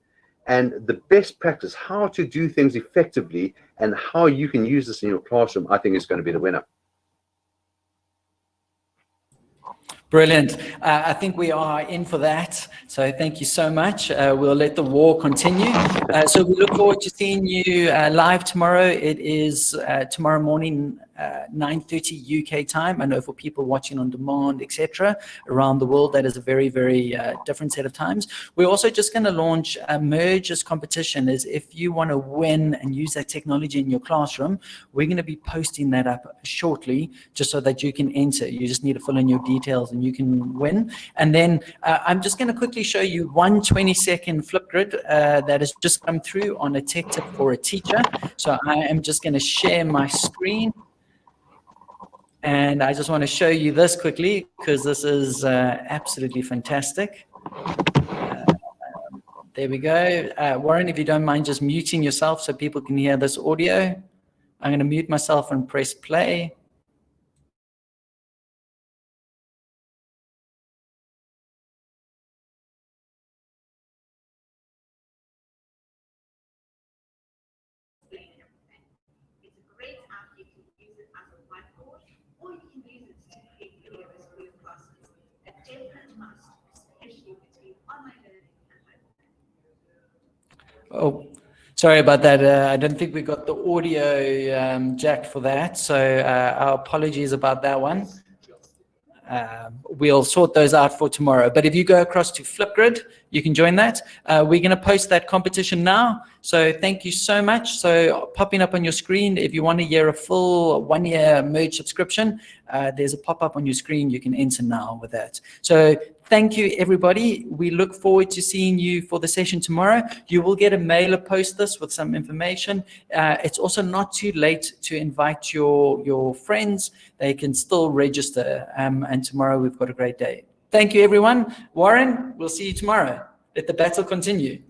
And the best practice, how to do things effectively and how you can use this in your classroom, I think is going to be the winner. Brilliant. I think we are in for that. So thank you so much. We'll let the war continue. So we look forward to seeing you live tomorrow. It is tomorrow morning, 9:30 UK time. I know for people watching on demand, etc., around the world, that is a very, very different set of times. We're also just going to launch a Merges competition. Is if you want to win and use that technology in your classroom, we're going to be posting that up shortly, just so that you can enter. You just need to fill in your details and you can win. And then I'm just going to quickly show you one 20-second Flipgrid that has just come through on a tech tip for a teacher. So I am just going to share my screen. And I just want to show you this quickly because this is absolutely fantastic. There we go. Warren, if you don't mind just muting yourself so people can hear this audio. I'm going to mute myself and press play. Oh, sorry about that. I don't think we got the audio jacked for that. So our apologies about that one. We'll sort those out for tomorrow. But if you go across to Flipgrid, you can join that. We're going to post that competition now. So thank you so much. So popping up on your screen, if you want to hear a full 1-year Merge subscription, there's a pop-up on your screen. You can enter now with that. So thank you, everybody. We look forward to seeing you for the session tomorrow. You will get a mailer post this with some information. It's also not too late to invite your friends. They can still register. And tomorrow we've got a great day. Thank you, everyone. Warren, we'll see you tomorrow. Let the battle continue.